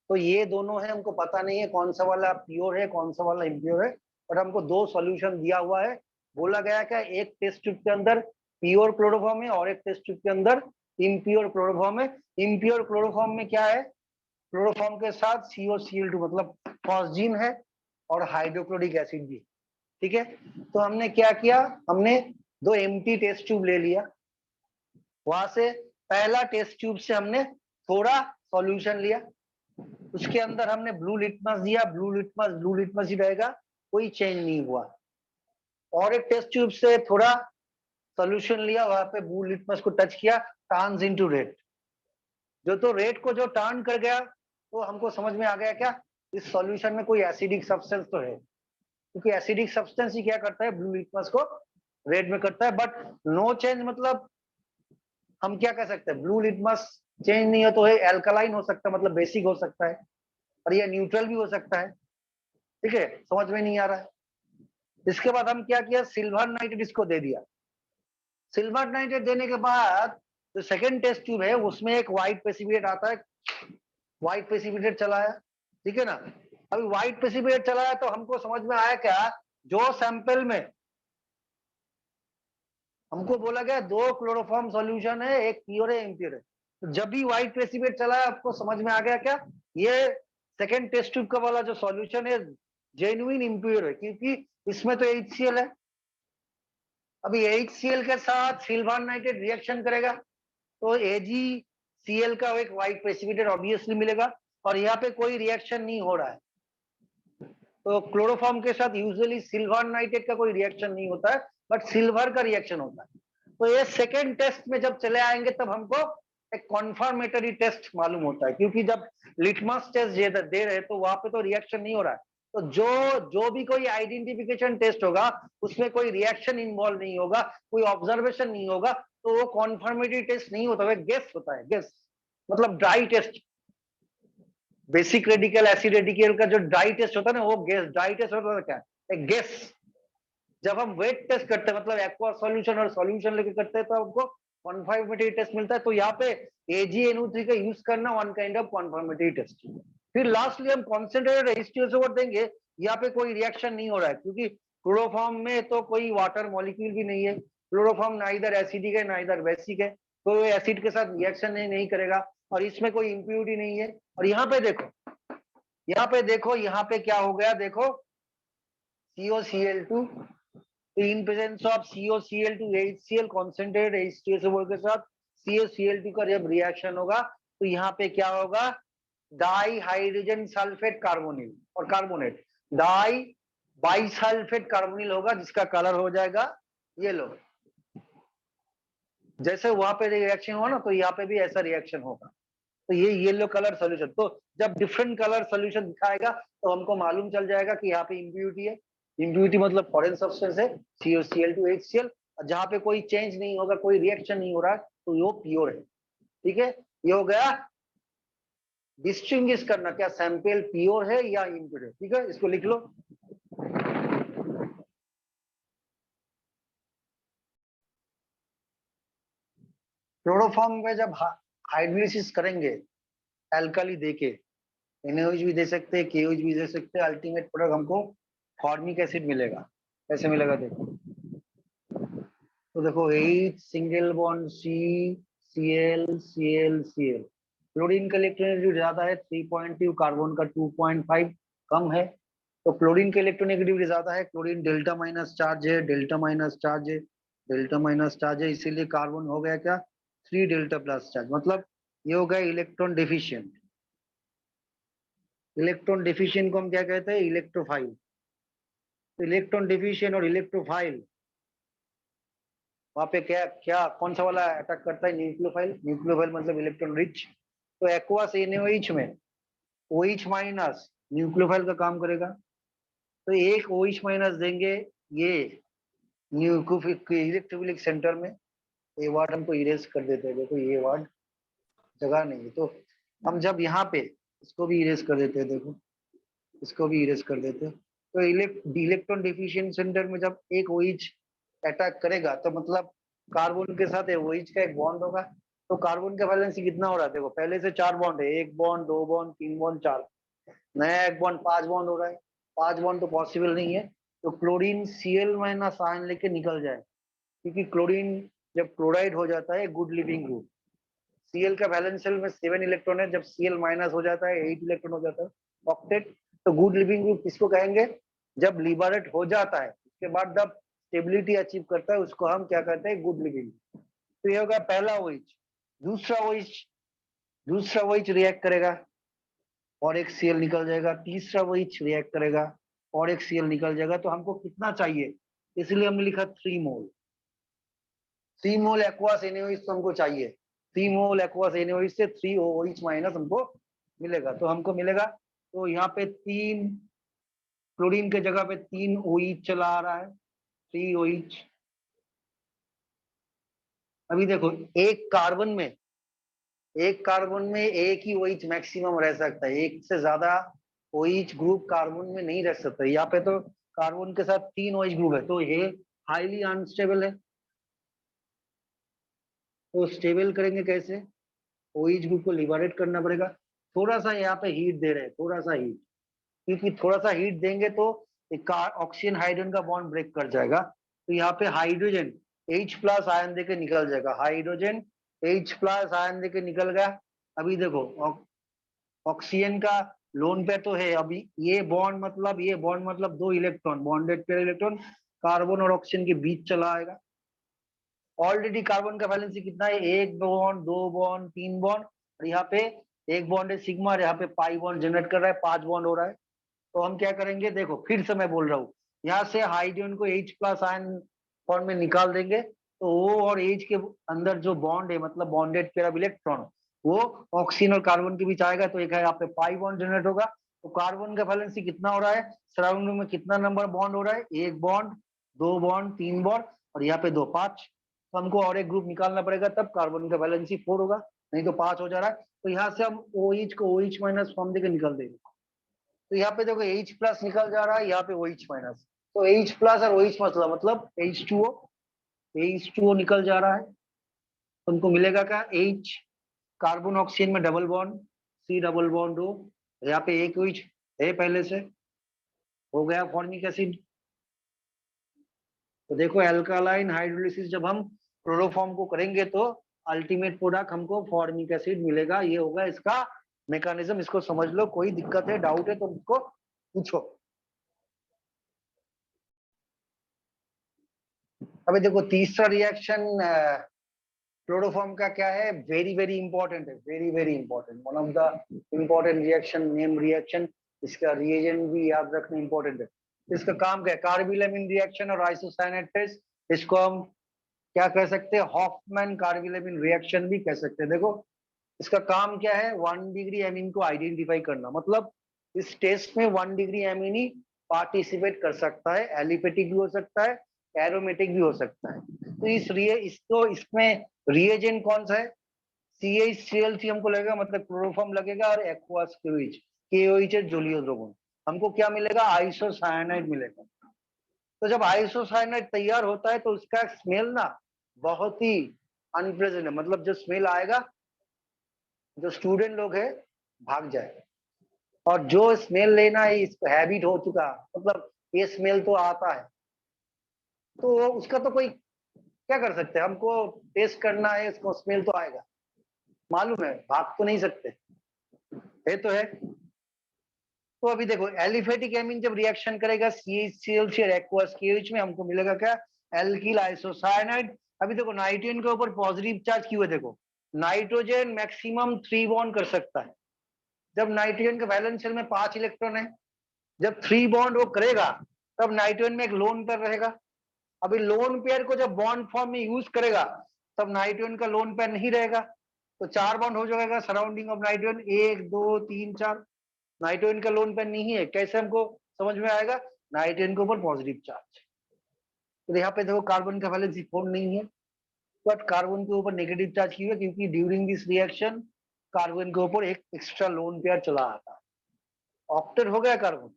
तो ये दोनों है, हमको पता नहीं है कौन सा वाला प्योर है कौन सा वाला इम्प्योर है, बट हमको दो सॉल्यूशन दिया हुआ है, बोला गया क्या, एक टेस्ट ट्यूब के अंदर प्योर क्लोरोफॉर्म है और एक टेस्ट ट्यूब के अंदर इम्प्योर क्लोरोफॉर्म है। इम्प्योर क्लोरोफॉर्म में क्या है, क्लोरोफॉर्म के साथ COCl2 मतलब फॉस्जीन है और हाइड्रोक्लोरिक एसिड भी। ठीक है, तो हमने क्या किया, हमने दो एम्प्टी टेस्ट ट्यूब ले लिया, वहां से पहला टेस्ट ट्यूब से हमने थोड़ा सॉल्यूशन लिया, उसके अंदर हमने ब्लू लिटमस दिया, ब्लू लिटमस ही रहेगा, कोई चेंज नहीं हुआ, और एक टेस्ट ट्यूब से थोड़ा सॉल्यूशन लिया, वहां पे ब्लू लिटमस को टच किया, टर्न्स इनटू रेड, जो तो रेड को जो टर्न कर गया, तो हमको समझ में आ गया क्या, इस सॉल्यूशन में कोई एसिडिक सब्सटेंस तो है, क्योंकि एसिडिक सब्सटेंस ही क्या करता है, ब्लू लिटमस को रेड में करता है। बट नो चेंज मतलब हम क्या कह सकते हैं, ब्लू लिटमस चेंज नहीं हो तो है एल्कलाइन हो सकता है, मतलब बेसिक हो सकता है, और ये न्यूट्रल भी हो सकता है। ठीक है, समझ में नहीं आ रहा है। इसके बाद हम क्या किया, सिल्वर नाइट्रेट इसको दे दिया, सिल्वर नाइट्रेट देने के बाद जो सेकेंड टेस्ट ट्यूब है उसमें एक व्हाइट प्रेसिपिटेट आता है, व्हाइट प्रेसिपिटेट चलाया। ठीक है ना, अभी व्हाइट प्रेसिपिटेट चलाया तो हमको समझ में आया क्या, जो सैंपल में हमको बोला गया दो क्लोरोफॉर्म सॉल्यूशन है, एक प्योर है इम्प्योर है, तो जब भी व्हाइट प्रेसिपिटेट चलाया आपको समझ में आ गया क्या, ये सेकेंड टेस्ट ट्यूब का वाला जो सॉल्यूशन है जेन्युइन इम्प्योर है, क्योंकि इसमें तो HCl है। अभी HCl के साथ सिल्वर नाइट्रेट रिएक्शन करेगा तो AgCl का एक व्हाइट प्रेसिपिटेट ऑब्वियसली मिलेगा, और यहाँ पे कोई रिएक्शन नहीं हो रहा है, तो क्लोरोफॉर्म के साथ यूजुअली सिल्वर नाइट्रेट का कोई रिएक्शन नहीं होता है, बट सिल्वर का रिएक्शन होता है। तो ये सेकेंड टेस्ट में जब चले आएंगे तब हमको एक कॉन्फर्मेटरी टेस्ट मालूम होता है, क्योंकि जब लिटमस टेस्ट दे रहे तो वहां पे तो रिएक्शन नहीं हो रहा है, तो जो भी कोई आइडेंटिफिकेशन टेस्ट होगा उसमें कोई रिएक्शन इन्वॉल्व नहीं होगा, कोई ऑब्जर्वेशन नहीं होगा, तो वो कॉन्फर्मेटरी टेस्ट नहीं होता है, गेस होता है, गेस मतलब dry test. Basic radical acid radical का जो ड्राई टेस्ट होता है ना, वो गेस ड्राई टेस्ट होता है, क्या एक गेस, जब हम वेट टेस्ट करते हैं मतलब एक्वा सॉल्यूशन और सॉल्यूशन लेके करते हैं तो हमको कॉन्फर्मिटी टेस्ट मिलता है। तो यहाँ पे AgNO3 का यूज करना वन काइंड ऑफ कॉन्फर्मिटी टेस्ट। फिर लास्टली हम कॉन्सेंट्रेटेड H2SO देंगे, यहाँ पे कोई रिएक्शन नहीं हो रहा है क्योंकि क्लोरोफॉर्म में तो कोई वाटर मॉलिक्यूल भी नहीं है। क्लोरोफॉर्म ना इधर एसिडिक है ना इधर बेसिक है, तो एसिड के साथ रिएक्शन नहीं करेगा और इसमें कोई इम्प्योरिटी नहीं है। और यहाँ पे देखो, यहाँ पे क्या हो गया, देखो COCl2, in presence of COCl2 HCl concentrated H2SO के साथ COCl2 का जब रिएक्शन होगा तो यहाँ पे क्या होगा, डाई हाइड्रोजन सल्फेट कार्बोनिल और कार्बोनेट, डाई बाइसल्फेट कार्बोनिल होगा जिसका कलर हो जाएगा येलो। जैसे वहां पे रिएक्शन हुआ ना तो यहाँ पे भी ऐसा रिएक्शन होगा, तो ये येलो कलर सोल्यूशन। तो जब डिफरेंट कलर सोल्यूशन दिखाएगा तो हमको मालूम चल जाएगा कि यहाँ पे इम्प्यूरिटी है। इम्प्यूरिटी मतलब फॉरेन सब्सटेंस है COCl2 HCl, जहाँ पे कोई चेंज नहीं होगा, कोई रिएक्शन नहीं हो रहा तो वो प्योर है। ठीक है, ये हो गया डिस्टिंग्विश करना क्या सैंपल प्योर है या इम्प्योर है। ठीक है, इसको लिख लो। क्लोरोफॉर्म में जब हाइड्रोलिसिस करेंगे एल्काली देके, NaOH भी दे सकते हैं, KOH भी दे सकते हैं, अल्टीमेट प्रोडक्ट हमको फॉर्मिक एसिड मिलेगा। कैसे मिलेगा देखो, तो देखो H single bond C Cl Cl Cl, chlorine का इलेक्ट्रोनेगेटिव ज्यादा है 3.2, कार्बन का 2.5 कम है, तो क्लोरीन का इलेक्ट्रोनेगेटिविटी ज्यादा है, क्लोरीन डेल्टा माइनस चार्ज है, डेल्टा माइनस चार्ज है, डेल्टा माइनस चार्ज है, इसीलिए कार्बन हो गया क्या 3 डेल्टा प्लस चार्ज, मतलब ये हो गया इलेक्ट्रॉन डेफिशिएंट। इलेक्ट्रॉन डेफिशिएंट को हम क्या कहते हैं, इलेक्ट्रोफाइल। तो इलेक्ट्रॉन डेफिशिएंट और इलेक्ट्रोफाइल वहां पे क्या क्या कौन सा वाला अटैक करता है, न्यूक्लियोफाइल। न्यूक्लियोफाइल मतलब इलेक्ट्रॉन रिच। तो एक्वास NaOH में OH माइनस न्यूक्लियोफाइल का काम करेगा, तो एक OH माइनस देंगे ये इलेक्ट्रोफिलिक सेंटर में। ये वार्ड हमको इरेज कर देते हैं, देखो ये वार्ड जगह नहीं है, तो हम जब यहाँ पे इसको भी इरेज कर देते हैं, देखो इसको भी इरेज कर देते हैं। तो इलेक्ट्रॉन डिफिशिएंट सेंटर में जब एक OH अटैक करेगा तो मतलब कार्बन के साथ OH का एक बॉन्ड होगा, तो कार्बन का वैलेंसी कितना हो रहा है, देखो पहले से 4 बॉन्ड है, 1 बॉन्ड 2 बॉन्ड 3 बॉन्ड 4, नया 1 बॉन्ड 5 बॉन्ड हो रहा है। 5 बॉन्ड तो पॉसिबल नहीं है, तो क्लोरीन Cl माइनस आयन लेके निकल जाए, क्योंकि क्लोरीन जब क्लोराइड हो जाता है गुड लिविंग ग्रुप, Cl का वैलेंस शेल में 7 इलेक्ट्रॉन है, जब Cl माइनस हो जाता है 8 इलेक्ट्रॉन हो जाता है, ऑक्टेट। तो गुड लिविंग ग्रुप किसको कहेंगे, जब लिबरेट हो जाता है उसके बाद जब स्टेबिलिटी अचीव करता है उसको हम क्या कहते हैं, गुड लिविंग। तो ये होगा पहला OH। दूसरा OH रिएक्ट करेगा और एक Cl निकल जाएगा, तीसरा OH रिएक्ट करेगा और एक Cl निकल जाएगा। तो हमको कितना चाहिए, इसलिए हमने लिखा 3 मोल। 3 मोल एक्वास NaOH तो हमको चाहिए, 3 मोल एक्वास NaOH से 3 OH माइनस हमको मिलेगा। तो हमको मिलेगा, तो यहाँ पे 3 क्लोरीन के जगह पे 3 OH चला आ रहा है, 3 OH। अभी देखो एक कार्बन में एक ही OH मैक्सिमम रह सकता है, एक से ज्यादा OH ग्रुप कार्बन में नहीं रह सकता। यहाँ पे तो कार्बन के साथ 3 OH ग्रुप है, तो ये हाईली अनस्टेबल है। तो स्टेबल करेंगे कैसे, OH ग्रुप को लिबरेट करना पड़ेगा। थोड़ा सा यहाँ पे हीट दे रहे हैं, थोड़ा सा हीट, क्योंकि थोड़ा सा हीट देंगे तो ऑक्सीजन हाइड्रोजन का बॉन्ड ब्रेक कर जाएगा। तो यहाँ पे हाइड्रोजन H प्लस आयन देके निकल जाएगा, हाइड्रोजन H प्लस आयन देके निकल गया। अभी देखो ऑक्सीजन का लोन पे तो है, अभी ये बॉन्ड मतलब 2 electron bonded pair electron carbon और ऑक्सीजन के बीच चला आएगा। ऑलरेडी कार्बन का वैलेंसी कितना है, 1 बॉन्ड 2 बॉन्ड 3 बॉन्ड, और यहाँ पे एक बॉन्ड है सिग्मा, और यहाँ पे पाई बॉन्ड जनरेट कर रहा है, 5 बॉन्ड हो रहा है। तो हम क्या करेंगे, देखो फिर से मैं बोल रहा हूँ, यहाँ से हाइड्रोजन को H प्लस आयन फॉर्म में निकाल देंगे, तो O और H के अंदर जो बॉन्ड है मतलब बॉन्डेड पेयर ऑफ इलेक्ट्रॉन, वो ऑक्सीजन और कार्बन के बीच आएगा, तो एक है यहाँ पे पाई बॉन्ड जनरेट होगा। तो कार्बन का वैलेंसी कितना हो रहा है, सराउंडिंग में कितना नंबर बॉन्ड हो रहा है, 1 बॉन्ड 2 बॉन्ड 3 बॉन्ड और यहाँ पे 2 5। तो हमको और एक ग्रुप निकालना पड़ेगा, तब कार्बन का वैलेंसी 4 होगा, नहीं तो 5 हो जा रहा है। तो यहाँ से हम OH को OH माइनस फॉर्म देकर निकाल देंगे। तो यहाँ पे देखो H प्लस निकल जा रहा है, यहाँ पे OH माइनस, तो H प्लस और OH मतलब H2O निकल जा रहा है, तो उनको मिलेगा क्या, H, कार्बन ऑक्सीजन में double bond, C double bond O, यहाँ पे एक OH है पहले से, हो गया फॉर्मिक एसिड। तो देखो एल्कालाइन हाइड्रोलिसिस जब हम क्लोरोफॉर्म को करेंगे तो अल्टीमेट प्रोडक्ट हमको फॉर्मिक एसिड मिलेगा। ये होगा इसका मैकेनिज्म, इसको समझ लो। कोई दिक्कत है, डाउट है तो उसको पूछो। अभी देखो तीसरा रिएक्शन क्लोरोफॉर्म का क्या है, वेरी वेरी इंपॉर्टेंट है, very very important, one of the important reaction, name reaction. इसका रिएजेंट भी याद रखना इंपॉर्टेंट है। इसका काम क्या है, कार्बिलमिन रिएक्शन और आइसोसाइनेट टेस्ट, इसको हम क्या कह सकते हैं, हॉफमैन कार्बिलमिन रिएक्शन भी कह सकते हैं। देखो इसका काम क्या है, 1 डिग्री एमीन को आइडेंटिफाई करना। मतलब इस टेस्ट में 1 डिग्री एमीन ही पार्टिसिपेट कर सकता है, एलिफेटिक भी हो सकता है, एरोमेटिक भी हो सकता है। तो इसको इसमें रिएजेंट कौन सा है, CH3Cl हमको लगेगा, मतलब क्लोरोफॉर्म लगेगा, और एक्वास KOH है, जोलियोद्रोगोन। हमको क्या मिलेगा, आइसोसाइनाइड मिलेगा। तो जब आइसोसाइनाइड तैयार होता है तो उसका स्मेल ना बहुत ही अनप्लेजेंट है, मतलब जो स्मेल आएगा, जो स्टूडेंट लोग है भाग जाए। और जो स्मेल लेना है, इसको हैबिट हो चुका, मतलब ये स्मेल तो आता है, तो उसका तो कोई क्या कर सकते हैं, हमको टेस्ट करना है, इसको स्मेल तो आएगा, मालूम है, भाग तो नहीं सकते, है तो है। तो अभी देखो एलिफेटिक एमीन जब रिएक्शन करेगा CH3Cl से एक्वस KOH में, हमको मिलेगा क्या, एल्किल आइसोसाइनाइड। अभी देखो नाइट्रोजन के ऊपर पॉजिटिव चार्ज क्यों है, देखो नाइट्रोजन मैक्सिमम 3 बॉन्ड कर सकता है। जब नाइट्रोजन के वैलेंस शेल में 5 इलेक्ट्रॉन है, जब 3 बॉन्ड वो करेगा तब नाइट्रोजन में एक लोन पेयर रहेगा। अभी लोन पेयर को जब बॉन्ड फॉर्म में यूज करेगा तब नाइट्रोजन का लोन पेयर नहीं रहेगा, तो 4 बॉन्ड हो जाएगा सराउंडिंग ऑफ नाइट्रोजन, 1 2 3 4। नाइट्रोजन का लोन पेयर नहीं है, कैसे हमको समझ में आएगा, नाइट्रोजन के ऊपर पॉजिटिव चार्ज। तो यहाँ पे देखो कार्बन का वैलेंस 4 नहीं है, बट कार्बन के ऊपर नेगेटिव चार्ज क्यों है, क्योंकि ड्यूरिंग दिस रिएक्शन कार्बन के ऊपर एक एक्स्ट्रा लोन पेयर चला आता है। ऑक्टेट हो गया कार्बन,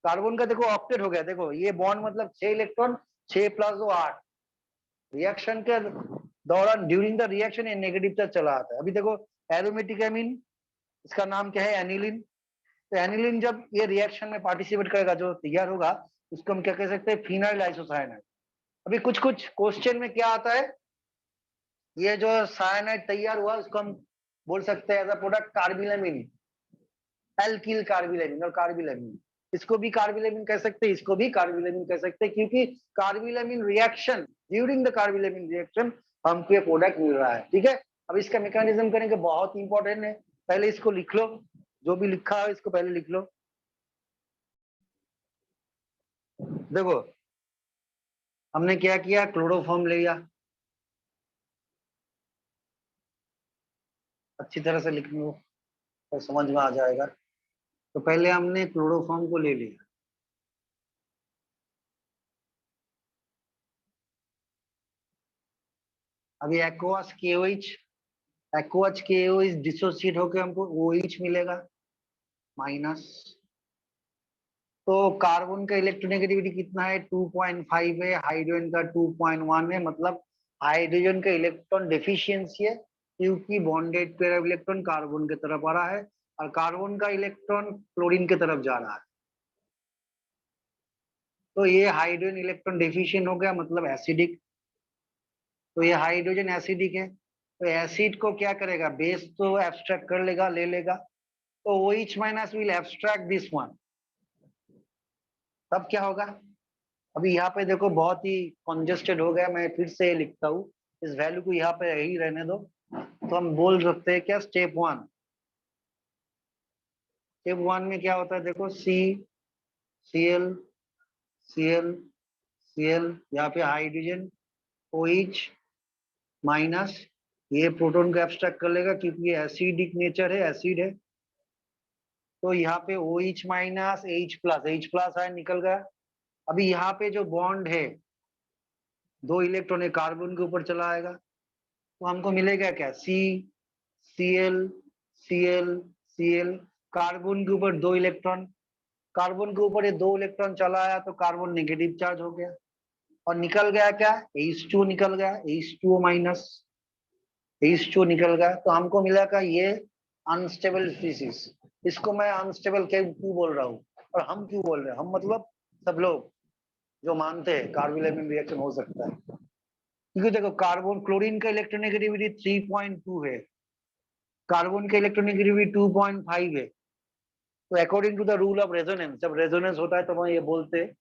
कार्बन का देखो ऑक्टेट हो गया। देखो ये बॉन्ड मतलब 6 इलेक्ट्रॉन, 6 प्लस 2 8। रिएक्शन के दौरान ड्यूरिंग द रिएक्शन ये नेगेटिव चार्ज चला आता है। अभी देखो एरोमेटिक एमीन, इसका नाम क्या है, एनिलीन। तो एनिलीन जब ये रिएक्शन में पार्टिसिपेट करेगा, जो तैयार होगा, उसको हम क्या कह सकते हैं, फिनाइल आइसोसाइनाइड। अभी कुछ कुछ क्वेश्चन में क्या आता है, ये जो साइनाइड तैयार हुआ उसको हम बोल सकते हैं एज अ प्रोडक्ट कार्बिलमिन, एल्किल कार्बिलमिन और कार्बिलमिन। इसको भी कार्बिलमिन कह सकते हैं, इसको भी कार्बिलमिन कह सकते हैं, क्योंकि कार्बिलमिन रिएक्शन, ड्यूरिंग द कार्बिलमिन रिएक्शन हमको ये प्रोडक्ट मिल रहा है। ठीक है, अब इसका मैकेनिज्म करेंगे, बहुत इंपॉर्टेंट है, पहले इसको लिख लो, जो भी लिखा है इसको पहले लिख लो। देखो हमने क्या किया, क्लोरोफॉर्म लिया, अच्छी तरह से लिख लो तो समझ में आ जाएगा। तो पहले हमने क्लोरोफॉर्म को ले लिया, अभी एक्वास KOH, एक्वाच KOH डिसोसिएट होकर हमको OH मिलेगा माइनस। तो कार्बन का इलेक्ट्रोनेगेटिविटी कितना है, 2.5 है, हाइड्रोजन का 2.1 है, मतलब हाइड्रोजन का इलेक्ट्रॉन डेफिशिएंसी है, क्योंकि bonded pair of electron carbon की तरफ आ रहा है और कार्बन का इलेक्ट्रॉन क्लोरीन की तरफ जा रहा है। तो ये हाइड्रोजन इलेक्ट्रॉन डेफिशिएंट हो गया, मतलब एसिडिक। तो ये हाइड्रोजन एसिडिक है, तो एसिड को क्या करेगा, बेस तो एब्स्ट्रैक्ट कर लेगा, ले लेगा, तो OH minus will abstract this one. तब क्या होगा, अभी यहाँ पे देखो बहुत ही कंजेस्टेड हो गया, मैं फिर से लिखता हूँ, इस वैल्यू को यहाँ पे यही रहने दो। तो हम बोल सकते हैं क्या, स्टेप 1, स्टेप 1 में क्या होता है, देखो CCl Cl Cl, यहाँ पे हाइड्रोजन OH माइनस, ये प्रोटॉन को एब्स्ट्रैक्ट कर लेगा क्योंकि ये एसिडिक नेचर है, एसिड है। तो यहाँ पे OH minus H plus ion निकल गया। अभी यहाँ पे जो बॉन्ड है, 2 इलेक्ट्रॉन है, कार्बन के ऊपर चला आएगा, तो हमको मिलेगा क्या, CCl Cl Cl, कार्बन के ऊपर 2 इलेक्ट्रॉन, कार्बन के ऊपर ये 2 इलेक्ट्रॉन चला आया तो कार्बन नेगेटिव चार्ज हो गया और निकल गया क्या, H2 निकल गया, H2O माइनस, H2 निकल गया, तो हमको मिला का ये अनस्टेबल स्पीसीज। इसको मैं अनस्टेबल क्यों बोल रहा हूँ और हम क्यों बोल रहे हैं, हम मतलब सब लोग जो मानते हैं कार्बोनिल रिएक्शन हो सकता है, क्योंकि देखो कार्बन क्लोरीन का इलेक्ट्रोनेगेटिविटी 3.2 है, कार्बन का इलेक्ट्रोनेगेटिविटी 2.5 है। तो according to the rule of resonance, जब रेजोनेंस होता है तो हम ये बोलते हैं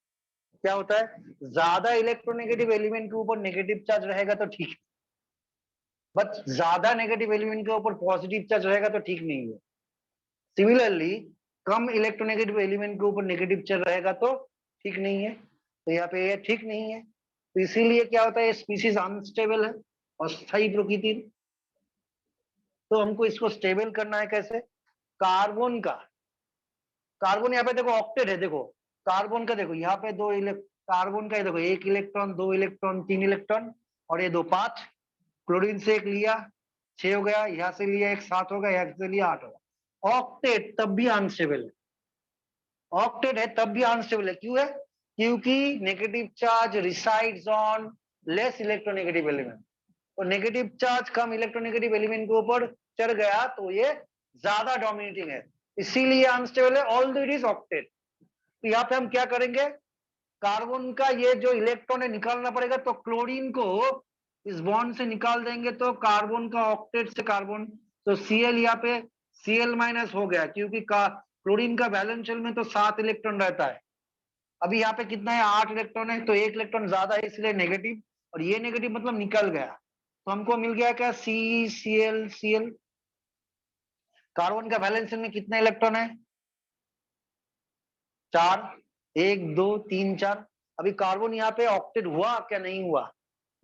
क्या होता है, ज्यादा इलेक्ट्रोनेगेटिव एलिमेंट के ऊपर नेगेटिव चार्ज रहेगा तो ठीक है, बट ज्यादा नेगेटिव एलिमेंट के ऊपर पॉजिटिव चार्ज रहेगा तो ठीक नहीं है। सिमिलरली कम इलेक्ट्रोनेगेटिव एलिमेंट के ऊपर नेगेटिव चार्ज रहेगा तो ठीक नहीं है, तो यहाँ पे ये ठीक नहीं है, तो इसीलिए क्या होता है, स्पीसीज अनस्टेबल है, अस्थायी प्रकृति। तो हमको इसको स्टेबल करना है कैसे, कार्बन का, कार्बन यहाँ पे देखो ऑक्टेट है, देखो कार्बन का देखो यहाँ पे कार्बन का देखो 1 इलेक्ट्रॉन, 2 इलेक्ट्रॉन, 3 इलेक्ट्रॉन और ये 2 5, क्लोरीन से 1 लिया 6 हो गया, यहाँ से लिया 1 7 होगा, यहाँ से लिया 8 होगा। ऑक्टेट तब भी अनस्टेबल है, ऑक्टेट है तब भी अनस्टेबल है, क्यों है, क्योंकि negative charge resides on less electronegative element, तो नेगेटिव चार्ज कम इलेक्ट्रोनेगेटिव एलिमेंट के ऊपर चढ़ गया तो ये ज्यादा डोमिनेटिंग है, इसीलिए अनस्टेबल है, ऑल्दो इट इज ऑक्टेट। तो यहाँ पे हम क्या करेंगे, कार्बन का ये जो इलेक्ट्रॉन है निकालना पड़ेगा, तो क्लोरीन को इस बॉन्ड से निकाल देंगे तो कार्बन का ऑक्टेट से कार्बन, तो Cl यहाँ पे Cl माइनस हो गया, क्योंकि क्लोरीन का वैलेंस शेल में तो 7 इलेक्ट्रॉन रहता है, अभी यहाँ पे कितना है 8 इलेक्ट्रॉन है, तो 1 इलेक्ट्रॉन ज्यादा है इसलिए नेगेटिव, और ये नेगेटिव मतलब निकल गया, तो हमको मिल गया क्या CCl। कार्बन का वैलेंस शेल में कितना इलेक्ट्रॉन है, 4, 1 2 3 4। अभी कार्बन यहाँ पे ऑक्टेट हुआ क्या, नहीं हुआ,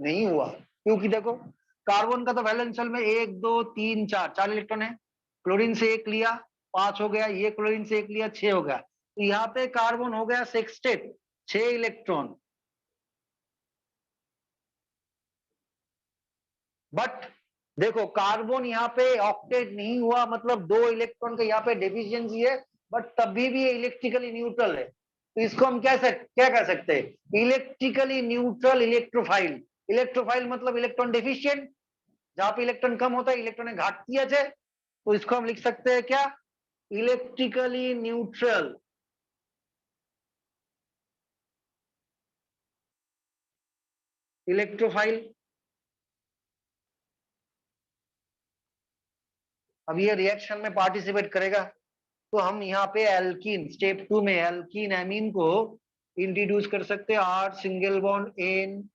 नहीं हुआ, क्योंकि देखो कार्बन का तो वैलेंस शेल में 1 2 3 4 4 इलेक्ट्रॉन है, क्लोरीन से 1 लिया 5 हो गया, ये क्लोरीन से 1 लिया 6 हो गया, तो यहाँ पे कार्बन हो गया सेक्सटेट 6 इलेक्ट्रॉन। बट देखो कार्बन यहाँ पे ऑक्टेट नहीं हुआ, मतलब 2 इलेक्ट्रॉन का यहाँ पे डेफिशिएंसी है, बट तभी भी ये इलेक्ट्रिकली न्यूट्रल है, तो इसको हम क्या कह सकते हैं, इलेक्ट्रिकली न्यूट्रल इलेक्ट्रोफाइल। इलेक्ट्रोफाइल मतलब इलेक्ट्रॉन डेफिशिएंट, जहां पे इलेक्ट्रॉन कम होता है, इलेक्ट्रॉन घाटती है, तो इसको हम लिख सकते हैं क्या, इलेक्ट्रिकली न्यूट्रल। इलेक्ट्रोफाइल। अब ये रिएक्शन में पार्टिसिपेट करेगा, तो हम यहाँ पे एल्कीन स्टेप 2 में एल्कीन एमीन को इंट्रोड्यूस कर सकते हैं, 8 single bond N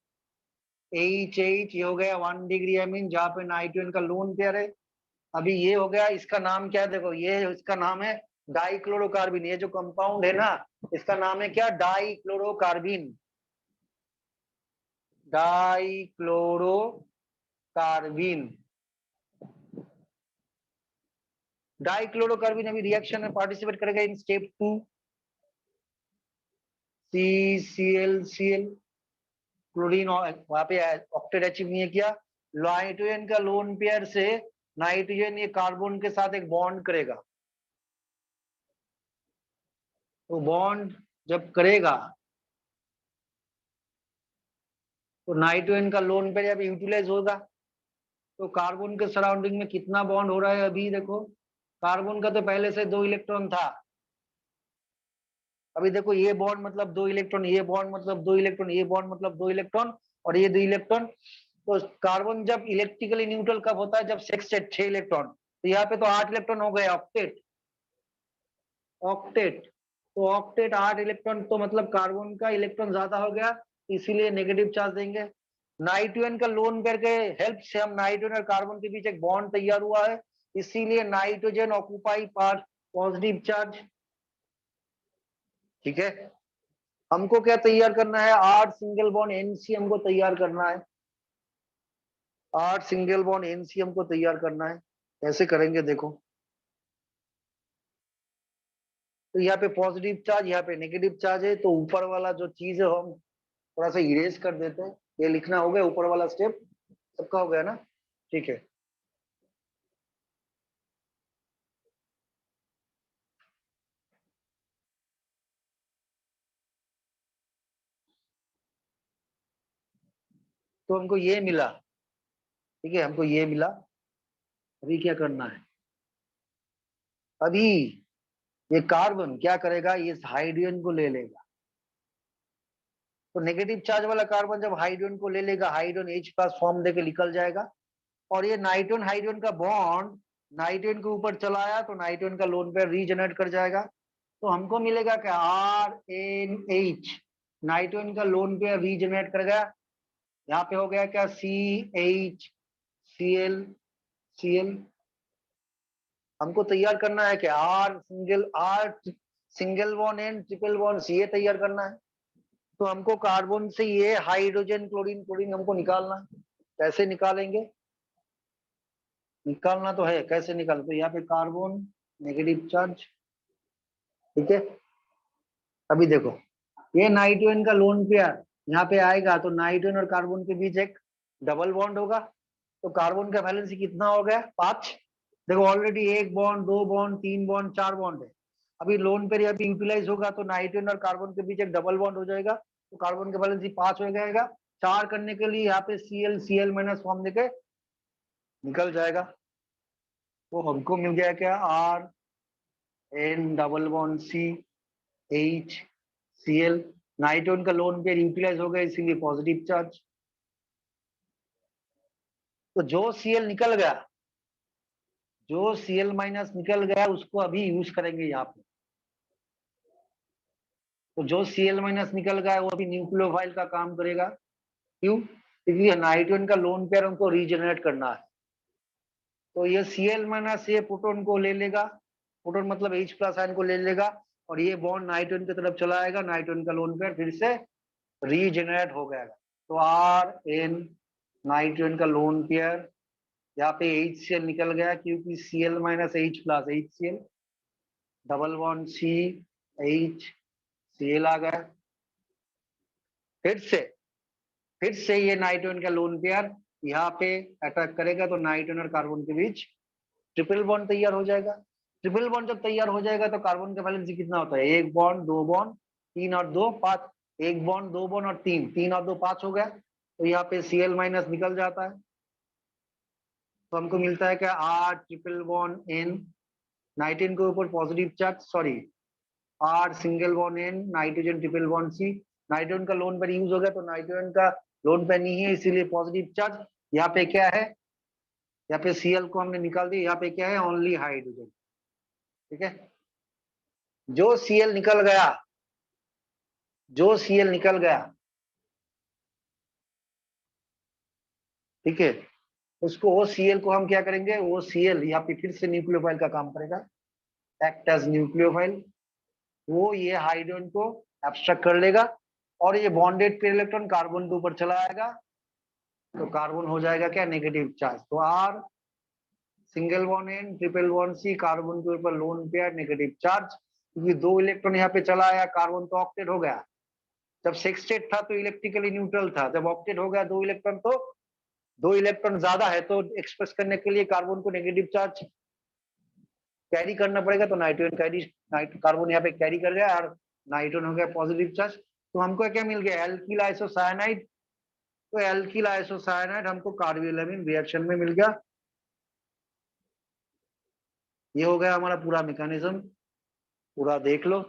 H H, ये हो गया 1 डिग्री एमीन, जहाँ पे नाइट्रोजन का लोन पेयर है। अभी ये हो गया, इसका नाम क्या है, देखो ये इसका नाम है डाइक्लोरोकार्बिन, ये जो कंपाउंड है ना इसका नाम है क्या, डाइक्लोरोकार्बिन, डाइक्लोरोकार्बिन। डाइक्लोरोकार्बिन अभी रिएक्शन में पार्टिसिपेट करेगा इन स्टेप 2, CCl क्लोरीन, वहां पे ऑक्टेट अचीव नहीं किया, नाइट्रोजन का लोन पेयर से नाइट्रोजन ये कार्बन के साथ एक बॉन्ड करेगा, तो बॉन्ड जब करेगा तो नाइट्रोजन का लोन पेयर जब यूटिलाइज होगा, तो कार्बन के सराउंडिंग में कितना बॉन्ड हो रहा है, अभी देखो कार्बन का तो पहले से 2 इलेक्ट्रॉन था, अभी देखो ये बॉन्ड मतलब 2 इलेक्ट्रॉन, ये बॉन्ड मतलब 2 इलेक्ट्रॉन, ये बॉन्ड मतलब 2 इलेक्ट्रॉन और ये 2 इलेक्ट्रॉन, तो कार्बन जब इलेक्ट्रिकली न्यूट्रल कब होता है, जब सेक्सटेट 6 इलेक्ट्रॉन, तो यहाँ पे तो 8 इलेक्ट्रॉन हो गए, ऑक्टेट, ऑक्टेट, तो ऑक्टेट 8 इलेक्ट्रॉन, तो मतलब कार्बन का इलेक्ट्रॉन ज्यादा हो गया, इसीलिए नेगेटिव चार्ज देंगे। नाइट्रोजन का लोन पेयर के हेल्प से हम नाइट्रोजन और कार्बन के बीच एक बॉन्ड तैयार हुआ है, इसीलिए nitrogen occupy part positive charge, ठीक है। हमको क्या तैयार करना है, 8 सिंगल बॉन्ड एनसी हमको तैयार करना है, 8 सिंगल बॉन्ड एनसी हमको तैयार करना है, कैसे करेंगे देखो, तो यहाँ पे पॉजिटिव चार्ज, यहाँ पे नेगेटिव चार्ज है, तो ऊपर वाला जो चीज है हम थोड़ा सा इरेज कर देते हैं, ये लिखना हो गया ऊपर वाला स्टेप, सबका हो गया ना, ठीक है। तो हमको ये मिला, ठीक है, हमको ये मिला। अभी क्या करना है, अभी ये कार्बन क्या करेगा, ये हाइड्रोजन को ले लेगा। तो नेगेटिव चार्ज वाला कार्बन जब हाइड्रोजन को ले लेगा, हाइड्रोजन H+ फॉर्म देके निकल जाएगा। और ये नाइट्रोजन हाइड्रोजन का बॉन्ड नाइट्रोजन के ऊपर चला आया तो नाइट्रोजन का लोन पेयर रीजनरेट कर जाएगा। तो हमको मिलेगा क्या, RNH, नाइट्रोजन का लोन पेयर रीजनरेट कर गया। यहाँ पे हो गया क्या, CH, Cl। हमको तैयार करना है क्या, R single bond N triple bond C तैयार करना है। तो हमको कार्बन से ये हाइड्रोजन क्लोरीन क्लोरीन हमको निकालना है। कैसे निकालेंगे, निकालना तो है, कैसे निकाल, तो यहाँ पे कार्बन नेगेटिव चार्ज, ठीक है। अभी देखो ये नाइट्रोजन का लोन पेयर यहाँ पे आएगा तो नाइट्रोजन और कार्बन के बीच एक डबल बॉन्ड होगा। तो कार्बन का वैलेंसी कितना हो गया, 5। देखो already 1 bond 2 bond 3 bond 4 bond है। अभी लोन पेयर यहाँ पे यूटिलाइज होगा तो नाइट्रोजन और कार्बन के बीच एक डबल बॉन्ड हो जाएगा। तो कार्बन का वैलेंसी 5 हो जाएगा। 4 करने के लिए यहाँ पे Cl- फॉर्म देके निकल जाएगा। तो हमको मिल गया क्या, RN double bond CH, Cl। Nitrogen का लोन पेयर यूटिलाइज हो गया इसीलिए पॉजिटिव चार्ज। तो जो Cl निकल गया, जो Cl- निकल गया उसको अभी यूज करेंगे यहाँ पे। तो जो Cl- निकल गया वो अभी न्यूक्लियोफाइल का काम करेगा। क्यों, क्योंकि नाइट्रोजन का लोन पेयर हमको रीजनरेट करना है। तो ये Cl- ये प्रोटॉन को ले लेगा, प्रोटॉन मतलब H+ आयन को ले लेगा और ये बॉन्ड नाइट्रोजन की तरफ चला आएगा। नाइट्रोजन का लोन पेयर फिर से रीजनरेट हो गया। तो Rn नाइट्रोजन का लोन पेयर, यहाँ पे HCl निकल गया क्योंकि Cl- H+ HCl, double bond CHCl आ गया। फिर से ये नाइट्रोजन का लोन पेयर यहाँ पे अटैक करेगा तो नाइट्रोजन और कार्बन के बीच ट्रिपल बॉन्ड तैयार हो जाएगा। ट्रिपल बॉन्ड जब तैयार हो जाएगा तो कार्बन का वैलेंसी कितना होता है, 1 बॉन्ड 2 बॉन्ड 3 और 2 5। 1 बॉन्ड 2 बॉन्ड और 3 और 2 5 हो गया। तो यहाँ पे Cl- निकल जाता है। तो हमको मिलता है क्या, R triple bond N, nitrogen के ऊपर positive charge, sorry R single bond N, nitrogen triple bond C। Nitrogen का लोन पेयर यूज हो गया तो नाइट्रोजन का लोन पेयर नहीं है इसीलिए पॉजिटिव चार्ज। यहाँ पे क्या है, यहाँ पे Cl को हमने निकाल दिया, यहाँ पे क्या है, ओनली हाइड्रोजन, ठीक है। जो Cl निकल गया, जो Cl निकल गया, ठीक है, उसको वो Cl को हम क्या करेंगे, वो Cl यहाँ पे फिर से न्यूक्लियोफाइल का काम करेगा, एक्ट एज न्यूक्लियोफाइल। वो ये हाइड्रोजन को एब्स्ट्रैक्ट कर लेगा और ये बॉन्डेड पेयर इलेक्ट्रॉन कार्बन के ऊपर चला आएगा तो कार्बन हो जाएगा क्या, नेगेटिव चार्ज। तो R single bond N triple bond C, carbon के ऊपर लोन पेयर नेगेटिव चार्ज, क्योंकि 2 इलेक्ट्रॉन यहाँ पे चला आया, कार्बन तो ऑक्टेट हो गया। जब सेक्सटेट था तो इलेक्ट्रिकली न्यूट्रल था, जब ऑक्टेट हो गया 2 इलेक्ट्रॉन तो 2 इलेक्ट्रॉन ज्यादा है तो एक्सप्रेस करने के लिए कार्बन को नेगेटिव चार्ज कैरी करना पड़ेगा। तो कार्बन यहाँ पे कैरी कर गया और नाइट्रोजन हो गया पॉजिटिव चार्ज। तो हमको क्या मिल गया, एल्किल आइसोसाइनाइड। तो एल्किल आइसोसाइनाइड हमको कार्बोनिल रिएक्शन में मिल गया। ये हो गया हमारा पूरा मैकेनिज्म, पूरा देख लो।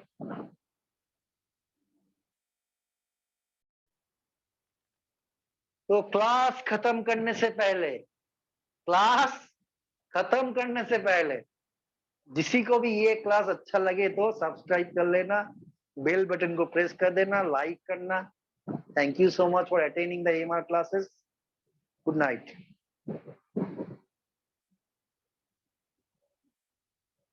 तो क्लास खत्म करने से पहले, क्लास खत्म करने से पहले जिसी को भी ये क्लास अच्छा लगे तो सब्सक्राइब कर लेना, बेल बटन को प्रेस कर देना, लाइक करना। Thank you so much for attending the AMR classes. Good night.